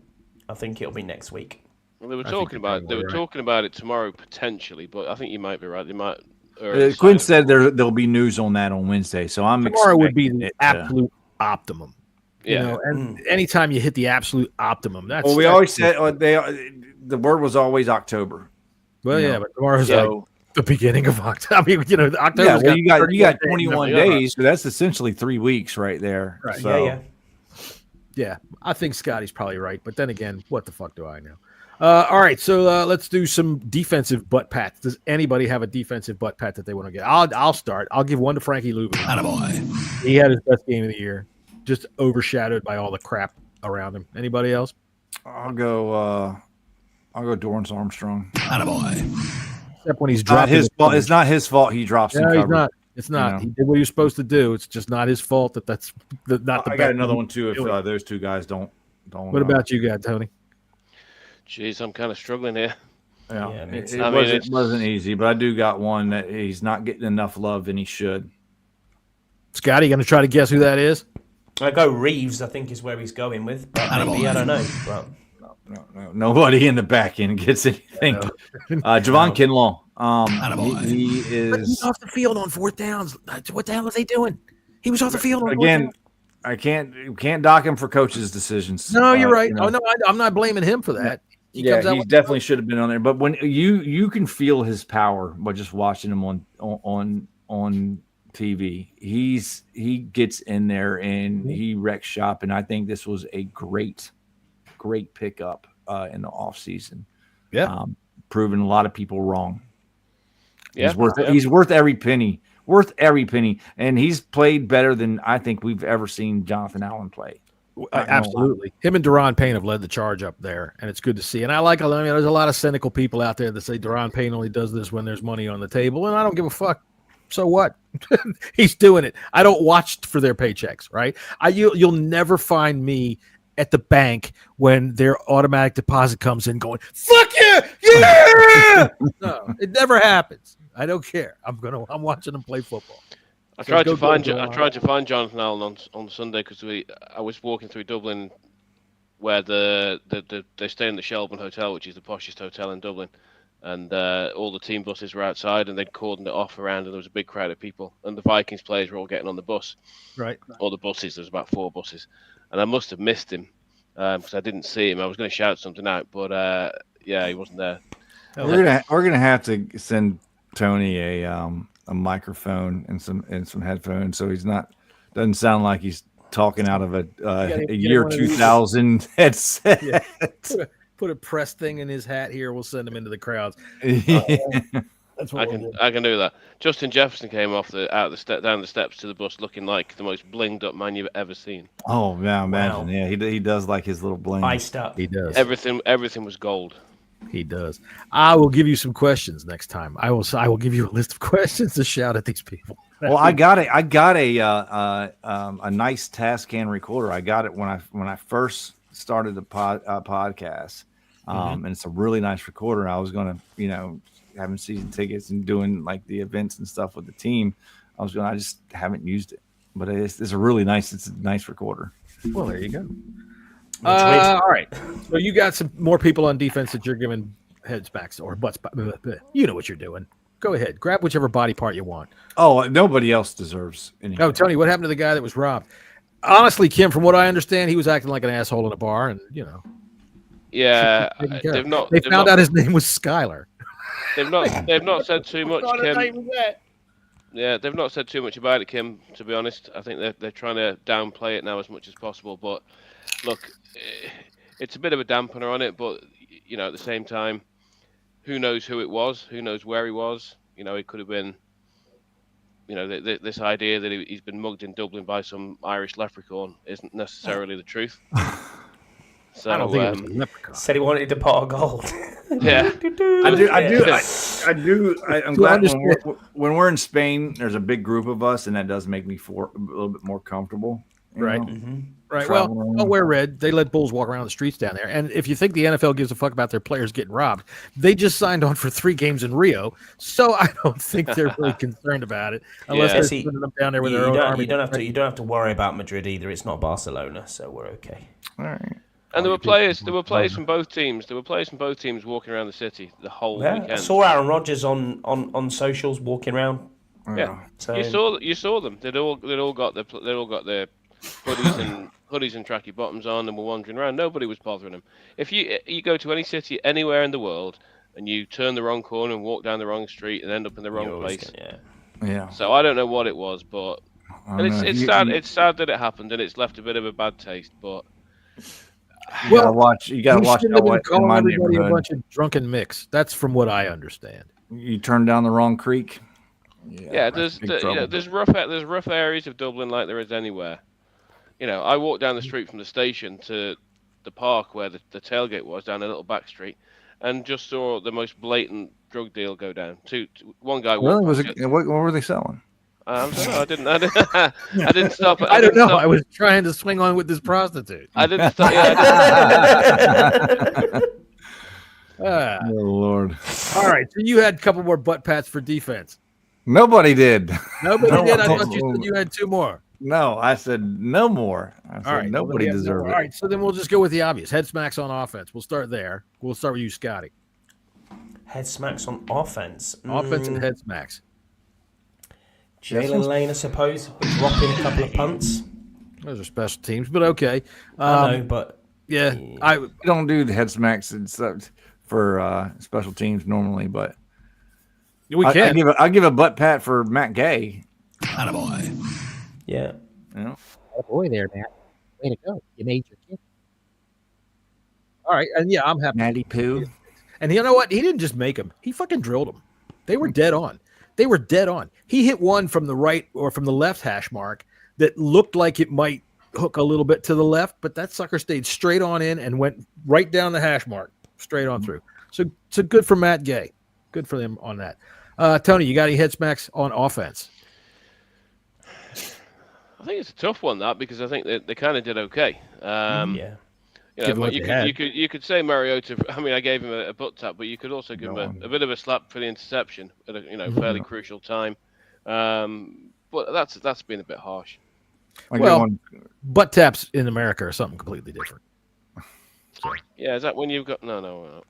Speaker 4: I think it'll be next week.
Speaker 2: Well, they were talking about it tomorrow potentially, but I think you might be right. They might.
Speaker 6: Quinn said there'll be news on that on Wednesday, so
Speaker 3: tomorrow would be the absolute optimum.
Speaker 2: Yeah,
Speaker 3: you know, and anytime you hit the absolute optimum, that's.
Speaker 6: Well, we always said the word was always October.
Speaker 3: Well, but tomorrow's like the beginning of October. I mean, you know, October.
Speaker 6: Yeah, you got 21 days, so that's essentially 3 weeks right there.
Speaker 3: Right.
Speaker 6: So.
Speaker 3: Yeah. I think Scotty's probably right, but then again, what the fuck do I know? All right, so let's do some defensive butt pats. Does anybody have a defensive butt pat that they want to get? I'll start. I'll give one to Frankie Louis. Attaboy. He had his best game of the year, just overshadowed by all the crap around him. Anybody else?
Speaker 6: I'll go Dorrance Armstrong.
Speaker 3: Attaboy. Except when he's dropping his
Speaker 6: fault. It's not his fault he drops in coverage.
Speaker 3: It's not. You know? He did what he was supposed to do. It's just not his fault that's not the best.
Speaker 6: I got another one too if those two guys don't.
Speaker 3: What about you guys, Tony?
Speaker 2: Jeez, I'm kind of struggling here.
Speaker 6: Yeah, it wasn't easy, but I do got one that he's not getting enough love and he should.
Speaker 3: Scotty, you going to try to guess who that is?
Speaker 4: I go Reeves, I think is where he's going with. But maybe, I don't know. But...
Speaker 6: No. Nobody in the back end gets anything. Javon Kinlaw. He is.
Speaker 3: But he's off the field on 4th downs. What the hell are they doing? He was off the field on
Speaker 6: again. I can't dock him for coaches' decisions.
Speaker 3: No, you're right. You know. Oh no, I'm not blaming him for that.
Speaker 6: He definitely should have been on there. But when you can feel his power by just watching him on TV. He gets in there and he wrecks shop. And I think this was a great pickup in the offseason.
Speaker 3: Yeah.
Speaker 6: Proving a lot of people wrong.
Speaker 2: Yeah.
Speaker 6: He's worth every penny. And he's played better than I think we've ever seen Jonathan Allen play.
Speaker 3: Absolutely. Him and Deron Payne have led the charge up there, and it's good to see. And there's a lot of cynical people out there that say Deron Payne only does this when there's money on the table, and I don't give a fuck. So what? He's doing it. I don't watch for their paychecks, right? You'll never find me at the bank when their automatic deposit comes in going, fuck you, yeah. No, it never happens. I don't care. I'm watching them play football.
Speaker 2: I tried to find Jonathan Allen on Sunday because I was walking through Dublin, where they stay in the Shelburne Hotel, which is the poshest hotel in Dublin, and all the team buses were outside, and they'd cordoned it off around, and there was a big crowd of people, and the Vikings players were all getting on the bus,
Speaker 3: right?
Speaker 2: All the buses. There was about 4 buses, and I must have missed him because I didn't see him. I was going to shout something out, but yeah, he wasn't there.
Speaker 6: We're gonna have to send Tony a microphone and some headphones, so doesn't sound like he's talking out of a year 2000 headset.
Speaker 3: Yeah. Put a press thing in his hat here. We'll send him into the crowds. That's what
Speaker 2: I can do that. Justin Jefferson came down the steps to the bus looking like the most blinged up man you've ever seen.
Speaker 6: Oh yeah, imagine. Wow. Yeah, he does like his little bling.
Speaker 4: Iced up.
Speaker 3: He does.
Speaker 2: Everything was gold.
Speaker 3: He does. I will give you some questions next time. I will give you a list of questions to shout at these people.
Speaker 6: Well, I got a nice Tascam recorder. I got it when I first started the podcast, and it's a really nice recorder. I was gonna, having season tickets and doing like the events and stuff with the team. I just haven't used it, but it's a really nice. It's a nice recorder.
Speaker 3: Well, there you go. All right. So you got some more people on defense that you're giving heads backs or butts. You know what you're doing. Go ahead. Grab whichever body part you want.
Speaker 6: Oh, nobody else deserves anything.
Speaker 3: Oh, Tony, what happened to the guy that was robbed? Honestly, Kim, from what I understand, he was acting like an asshole in a bar, and
Speaker 2: Yeah,
Speaker 3: they found out his name was Skylar.
Speaker 2: They've not said too much, Kim. Yeah, they've not said too much about it, Kim. To be honest, I think they're trying to downplay it now as much as possible. But look, it's a bit of a dampener on it. But at the same time, who knows who it was? Who knows where he was? He could have been. This idea that he's been mugged in Dublin by some Irish leprechaun isn't necessarily the truth. So
Speaker 3: I don't think it was a leprechaun.
Speaker 4: Said he wanted to pot of gold.
Speaker 2: Yeah,
Speaker 6: I do. I'm glad when we're in Spain, there's a big group of us, and that does make me a little bit more comfortable.
Speaker 3: Right. Mm-hmm. Right. Well, don't wear red. They let bulls walk around the streets down there. And if you think the NFL gives a fuck about their players getting robbed, they just signed on for 3 games in Rio. So I don't think they're really concerned about it unless they're sending them down there with their own army.
Speaker 4: You don't have to worry about Madrid either. It's not Barcelona, so we're okay.
Speaker 6: All right.
Speaker 2: And there were players from both teams. There were players from both teams walking around the city the whole weekend.
Speaker 4: I saw Aaron Rodgers on socials walking around.
Speaker 2: Yeah, so you saw them. They'd all got their hoodies and tracky bottoms on, and were wandering around. Nobody was bothering them. If you go to any city anywhere in the world and you turn the wrong corner and walk down the wrong street and end up in the wrong place,
Speaker 6: yeah.
Speaker 2: So I don't know what it was, but it's sad. It's sad that it happened, and it's left a bit of a bad taste. But
Speaker 6: you gotta watch
Speaker 3: calling everybody a bunch of drunken mix. That's from what I understand.
Speaker 6: You turn down the wrong creek.
Speaker 2: Yeah, there's rough areas of Dublin like there is anywhere. I walked down the street from the station to the park where the tailgate was, down a little back street, and just saw the most blatant drug deal go down. One guy.
Speaker 6: Really? What were they selling?
Speaker 2: I don't know. I didn't stop.
Speaker 3: I don't know. I was trying to swing on with this prostitute.
Speaker 2: I didn't stop.
Speaker 6: Oh Lord!
Speaker 3: All right, so you had a couple more butt pats for defense.
Speaker 6: Nobody did.
Speaker 3: Nobody did. I thought you said you had 2 more.
Speaker 6: No, I said no more. All right, nobody deserved it.
Speaker 3: All right, so then we'll just go with the obvious. Head smacks on offense. We'll start there. We'll start with you, Scotty.
Speaker 4: Head smacks on offense.
Speaker 3: Offense and head smacks.
Speaker 4: Jalen Lane, I suppose, dropping a couple of punts.
Speaker 3: Those are special teams, but okay.
Speaker 4: I know, but
Speaker 3: yeah,
Speaker 6: we don't do the head smacks and stuff for special teams normally, but
Speaker 3: we can.
Speaker 6: I'll give a butt pat for Matt Gay.
Speaker 7: Attaboy.
Speaker 4: Yeah.
Speaker 8: Boy there, Matt. Way to go. You made your kid.
Speaker 3: All right, and yeah, I'm happy.
Speaker 6: Matty Poo.
Speaker 3: And you know what? He didn't just make them. He fucking drilled them. They were dead on. He hit one from the right or from the left hash mark that looked like it might hook a little bit to the left, but that sucker stayed straight on in and went right down the hash mark, straight on through. So good for Matt Gay. Good for them on that. Tony, you got any head smacks on offense?
Speaker 2: I think it's a tough one, that, because I think they kind of did okay.
Speaker 4: Yeah.
Speaker 2: But you could say Mariota. I mean, I gave him a butt tap, but you could also give him a bit of a slap for the interception at a fairly crucial time. But that's been a bit harsh.
Speaker 3: Well, butt taps in America are something completely different. So.
Speaker 2: Yeah, is that when you've got no?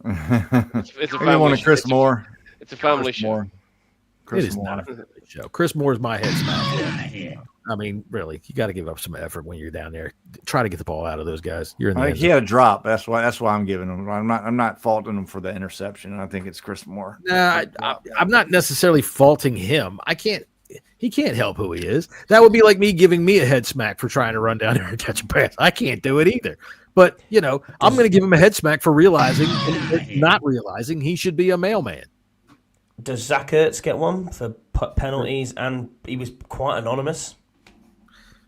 Speaker 2: It's a
Speaker 6: family one of Chris Moore.
Speaker 2: It's a family show.
Speaker 3: It is not a family show. Chris Moore is my head smack. I mean, really, you got to give up some effort when you're down there. Try to get the ball out of those guys. You're in the
Speaker 6: I think he had a drop. That's why I'm giving him. I'm not faulting him for the interception. I think it's Chris Moore.
Speaker 3: Nah, I'm not necessarily faulting him. He can't help who he is. That would be like me giving me a head smack for trying to run down there and catch a pass. I can't do it either. But, I'm going to give him a head smack for realizing, not realizing he should be a mailman.
Speaker 4: Does Zach Ertz get one for penalties? And he was quite anonymous.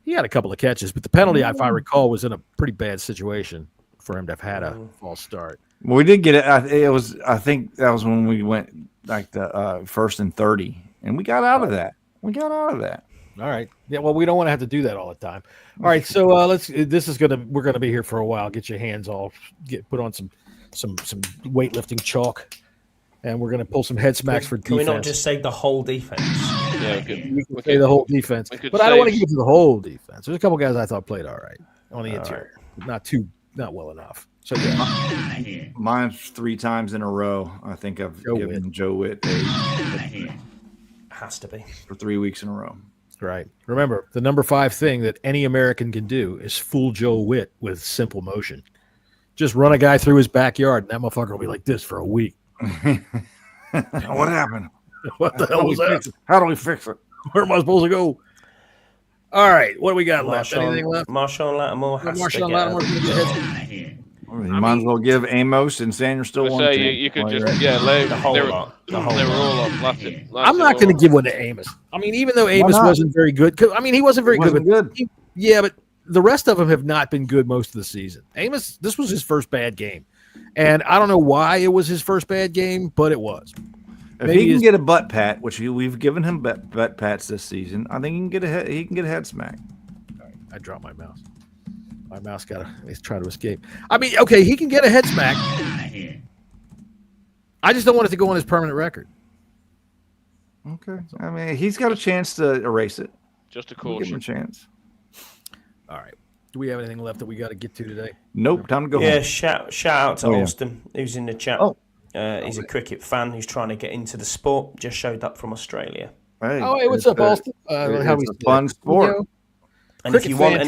Speaker 4: He
Speaker 3: had a couple of catches, but the penalty, if I recall, was in a pretty bad situation for him to have had a false start.
Speaker 6: Well, we did get it. I think that was when we went like the 1st and 30, and we got out of that.
Speaker 3: All right. Yeah. Well, we don't want to have to do that all the time. All right. So we're gonna be here for a while. Get your hands off. Put on some weightlifting chalk, and we're gonna pull some head smacks for defense.
Speaker 4: Can we not just say the whole defense?
Speaker 2: Yeah,
Speaker 3: we can say the whole defense, but I don't want to give it to the whole defense. There's a couple guys I thought played all right on the interior, not well enough. So yeah,
Speaker 6: mine's 3 times in a row. I think I've given Joe Witt
Speaker 4: has to be
Speaker 6: for 3 weeks in a row.
Speaker 3: Right. Remember, the number 5 thing that any American can do is fool Joe Witt with simple motion. Just run a guy through his backyard, and that motherfucker will be like this for a week.
Speaker 6: What happened?
Speaker 3: What the hell was that?
Speaker 6: How do we fix it?
Speaker 3: Where am I supposed to go? All right, what do we got left? Anything left?
Speaker 4: Marshawn Lattimore has
Speaker 3: Marshawn
Speaker 4: to
Speaker 3: get
Speaker 6: you might as well give Amos and Sanders still one.
Speaker 2: You could just lay
Speaker 4: the whole lot.
Speaker 2: They were all up.
Speaker 3: I'm not going to give one to Amos. I mean, even though Amos wasn't very good, he wasn't very good. Yeah, but the rest of them have not been good most of the season. Amos, this was his first bad game, and I don't know why it was his first bad game, but it was.
Speaker 6: If he can get a butt pat, which we've given him butt pats this season, I think he can get a head smack.
Speaker 3: All right, I dropped my mouse. My mouse he's trying to escape. I mean, okay, he can get a head smack. I just don't want it to go on his permanent record.
Speaker 6: Okay. I mean, he's got a chance to erase it.
Speaker 2: Just a caution.
Speaker 6: Give him a chance.
Speaker 3: All right. Do we have anything left that we got to get to today?
Speaker 6: Nope. Time to go home.
Speaker 4: Yeah, shout out to Austin, who's in the chat. He's a cricket fan who's trying to get into the sport. Just showed up from Australia.
Speaker 6: Hey,
Speaker 3: what's up, Austin?
Speaker 6: It's a fun sport.
Speaker 4: And if you want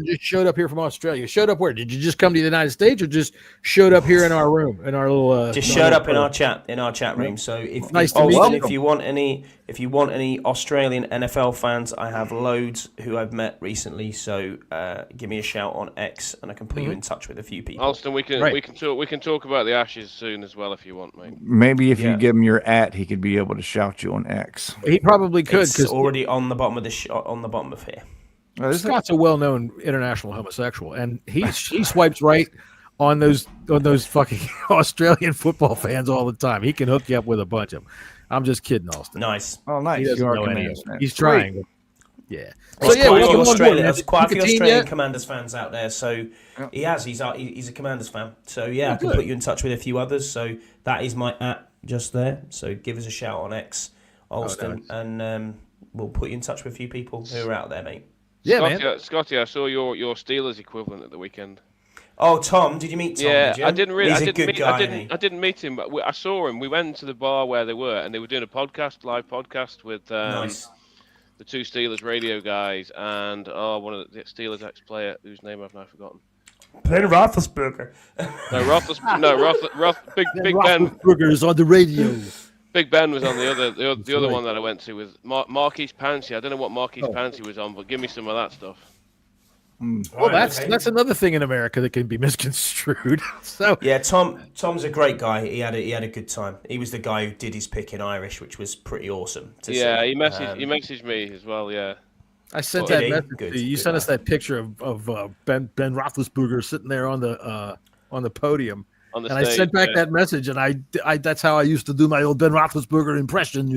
Speaker 3: just showed up here from Australia. Showed up where? Did you just come to the United States, or just showed up here in our room, in our little?
Speaker 4: Just showed up in our chat room. So if you want any Australian NFL fans, I have loads who I've met recently. So give me a shout on X, and I can put you in touch with a few people.
Speaker 2: Austin, we can talk about the Ashes soon as well if you want, mate.
Speaker 6: Maybe if you give him your he could be able to shout you on X.
Speaker 3: He probably could.
Speaker 4: It's already on the bottom of on the bottom of here.
Speaker 3: Scott's a well-known international homosexual, and he swipes right on those fucking Australian football fans all the time. He can hook you up with a bunch of them. I'm just kidding, Austin.
Speaker 4: Nice.
Speaker 6: Oh, nice.
Speaker 3: He doesn't know any of them. He's trying. Yeah.
Speaker 4: There's quite a few Australian Commanders fans out there. So he's a Commanders fan. So I can put you in touch with a few others. So that is my @ just there. So give us a shout on X, Austin, and we'll put you in touch with a few people who are out there, mate.
Speaker 3: Yeah,
Speaker 2: Scotty, I saw your Steelers equivalent at the weekend.
Speaker 4: Oh, Tom, did you meet Tom?
Speaker 2: Yeah,
Speaker 4: did you?
Speaker 2: I didn't really.
Speaker 4: He's a good guy.
Speaker 2: I didn't meet him, but I saw him. We went to the bar where they were, and they were doing a live podcast with the 2 Steelers radio guys, and one of the Steelers ex-player whose name I've now forgotten.
Speaker 4: Ben Roethlisberger.
Speaker 2: Big Ben.
Speaker 3: Roethlisberger's on the radio.
Speaker 2: Big Ben was on the other one that I went to with Marquise Pouncey. I don't know what Marquise Pouncey was on, but give me some of that stuff.
Speaker 3: Well, that's another thing in America that can be misconstrued. So
Speaker 4: yeah, Tom's a great guy. He had a good time. He was the guy who did his pick in Irish, which was pretty awesome to see.
Speaker 2: He messaged me as well. Yeah,
Speaker 3: I sent that message to you. You sent us that picture of Ben Roethlisberger sitting there on the podium.
Speaker 2: On the
Speaker 3: And
Speaker 2: stage,
Speaker 3: I sent back that message, and I that's how I used to do my old Ben Roethlisberger impression,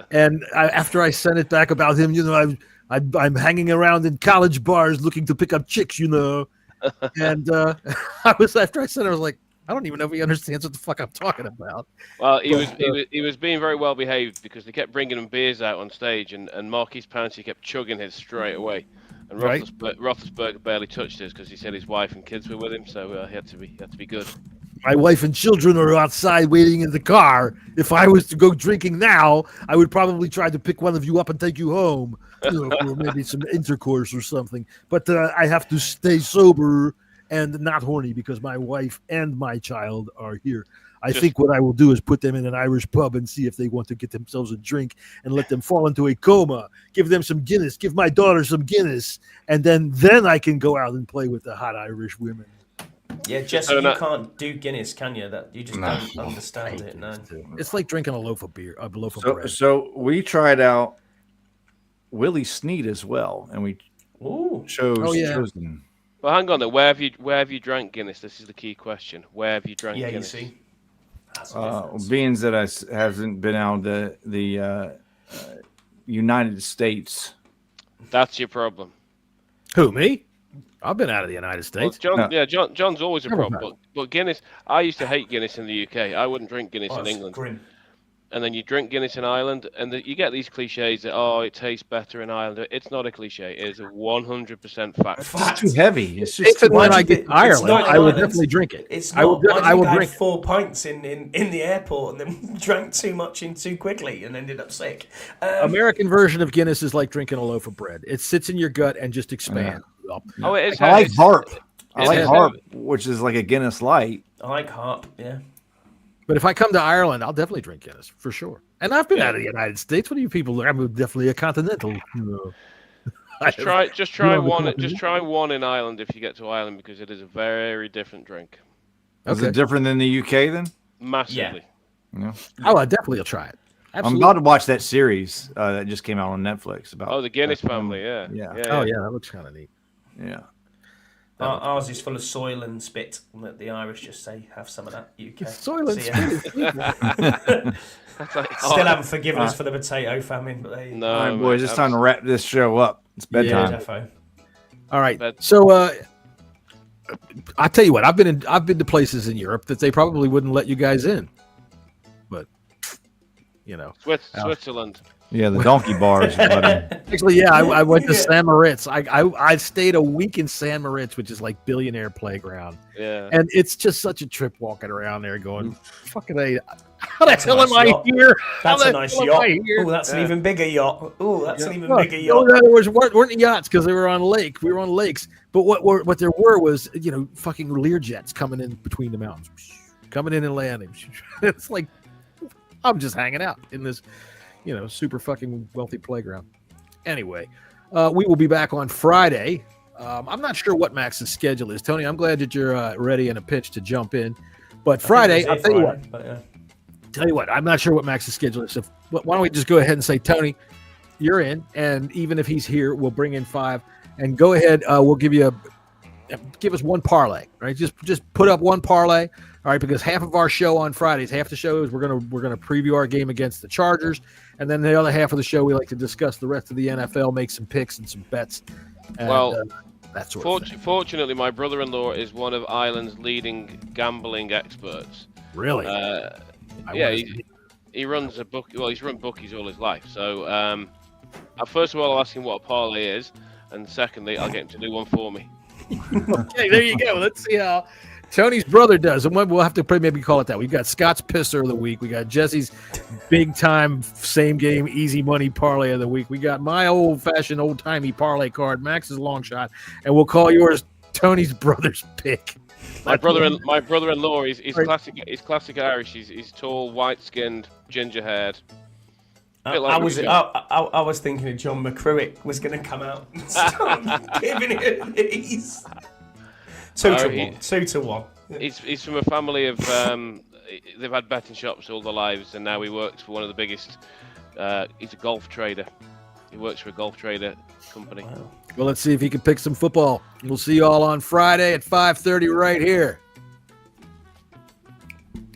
Speaker 3: And after I sent it back about him, I'm hanging around in college bars looking to pick up chicks, And after I said it, I was like, I don't even know if he understands what the fuck I'm talking about.
Speaker 2: Well, he was being very well behaved because they kept bringing him beers out on stage, and Marquise Pouncey kept chugging his straight away. And Roethlisberger barely touched his because he said his wife and kids were with him, so he had to be good.
Speaker 3: My wife and children are outside waiting in the car. If I was to go drinking now, I would probably try to pick one of you up and take you home, for maybe some intercourse or something. But I have to stay sober and not horny because my wife and my child are here. I think what I will do is put them in an Irish pub and see if they want to get themselves a drink and let them fall into a coma. Give them some Guinness. Give my daughter some Guinness. And then I can go out and play with the hot Irish women.
Speaker 4: Yeah, Jessy, you can't do Guinness, can you? That you just don't understand it. No,
Speaker 3: it's like drinking a loaf of bread.
Speaker 6: So we tried out Willie Sneed as well, and we chose them.
Speaker 2: Well, hang on though. Where have you drank Guinness? This is the key question. Where have you drank Guinness?
Speaker 4: You see.
Speaker 6: Being that I haven't been out of the United States.
Speaker 2: That's your problem.
Speaker 3: Who, me? I've been out of the United States.
Speaker 2: Well, John's always a problem. But Guinness, I used to hate Guinness in the UK. I wouldn't drink Guinness in England.
Speaker 4: Grim.
Speaker 2: And then you drink Guinness in Ireland, and you get these cliches that it tastes better in Ireland. It's not a cliche. It is a 100% fact.
Speaker 6: It's too heavy. It's just
Speaker 3: when I get to Ireland, I would definitely drink it.
Speaker 4: It's not. I would drink 4 pints in the airport and then drank too much in too quickly and ended up sick.
Speaker 3: American version of Guinness is like drinking a loaf of bread. It sits in your gut and just expands.
Speaker 2: Oh, it is.
Speaker 6: I like Harp. I like Harp, which is like a Guinness Light.
Speaker 4: I like Harp. Yeah.
Speaker 3: But if I come to Ireland, I'll definitely drink Guinness for sure. And I've been out of the United States. What do you people? I'm definitely a continental.
Speaker 2: Just try one in Ireland if you get to Ireland because it is a very different drink.
Speaker 6: Is it different than the UK then?
Speaker 2: Massively.
Speaker 6: Yeah.
Speaker 3: Oh, I definitely will try it. Absolutely.
Speaker 6: I'm about to watch that series that just came out on Netflix about.
Speaker 2: The Guinness family. Yeah.
Speaker 3: Oh yeah, that looks kind of neat.
Speaker 6: Yeah.
Speaker 4: Ours is full of soil and spit. That the Irish just say, "Have some of that." UK
Speaker 3: soil and spit.
Speaker 4: Still haven't forgiven us for the potato famine, but they.
Speaker 6: No, all right, boys, it's time to wrap this show up. It's bedtime.
Speaker 4: Yeah,
Speaker 3: all right. So, I tell you what, I've been to places in Europe that they probably wouldn't let you guys in, but
Speaker 2: Switzerland.
Speaker 6: Yeah, the donkey bars.
Speaker 3: Actually, yeah, I went to San Moritz. I stayed a week in San Moritz, which is like billionaire playground.
Speaker 2: Yeah,
Speaker 3: and it's just such a trip walking around there, going, "Fucking A, how the hell am I here?
Speaker 4: That's a nice yacht. Oh, that's an even bigger yacht. Oh, that's an even bigger yacht.
Speaker 3: No, there weren't yachts because they were on lake. We were on lakes, but what there were was fucking Learjets coming in between the mountains, coming in and landing. It's like I'm just hanging out in this. Super fucking wealthy playground. Anyway, we will be back on Friday. I'm not sure what Max's schedule is. Tony, I'm glad that you're ready in a pinch to jump in. But Friday, I'll tell you what. Tell you what, I'm not sure what Max's schedule is. So why don't we just go ahead and say, Tony, you're in. And even if he's here, we'll bring in 5. And go ahead, we'll give us one parlay, right? Just put up one parlay. All right, because half of our show on Fridays, half the show is we're gonna preview our game against the Chargers, and then the other half of the show we like to discuss the rest of the NFL, make some picks and some bets. And, that sort of thing.
Speaker 2: Fortunately, my brother-in-law is one of Ireland's leading gambling experts.
Speaker 3: Really?
Speaker 2: He runs a book. Well, he's run bookies all his life. So, first of all, I'll ask him what a parlay is, and secondly, I'll get him to do one for me.
Speaker 3: Okay, there you go. Let's see how Tony's brother does, and we'll have to maybe call it that. We've got Scott's Pisser of the week. We got Jesse's big time same game easy money parlay of the week. We got my old fashioned old timey parlay card, Max's long shot, and we'll call yours Tony's brother's pick.
Speaker 2: My brother-in-law is classic. He's classic Irish. He's tall, white skinned, ginger haired.
Speaker 4: I was thinking of John McCruick was going to come out and start giving it these. 2 to 1.
Speaker 2: He's from a family of they've had betting shops all their lives, and now he works for one of the biggest. He's a golf trader. He works for a golf trader company.
Speaker 3: Wow. Well, let's see if he can pick some football. We'll see you all on Friday at 5:30 right here.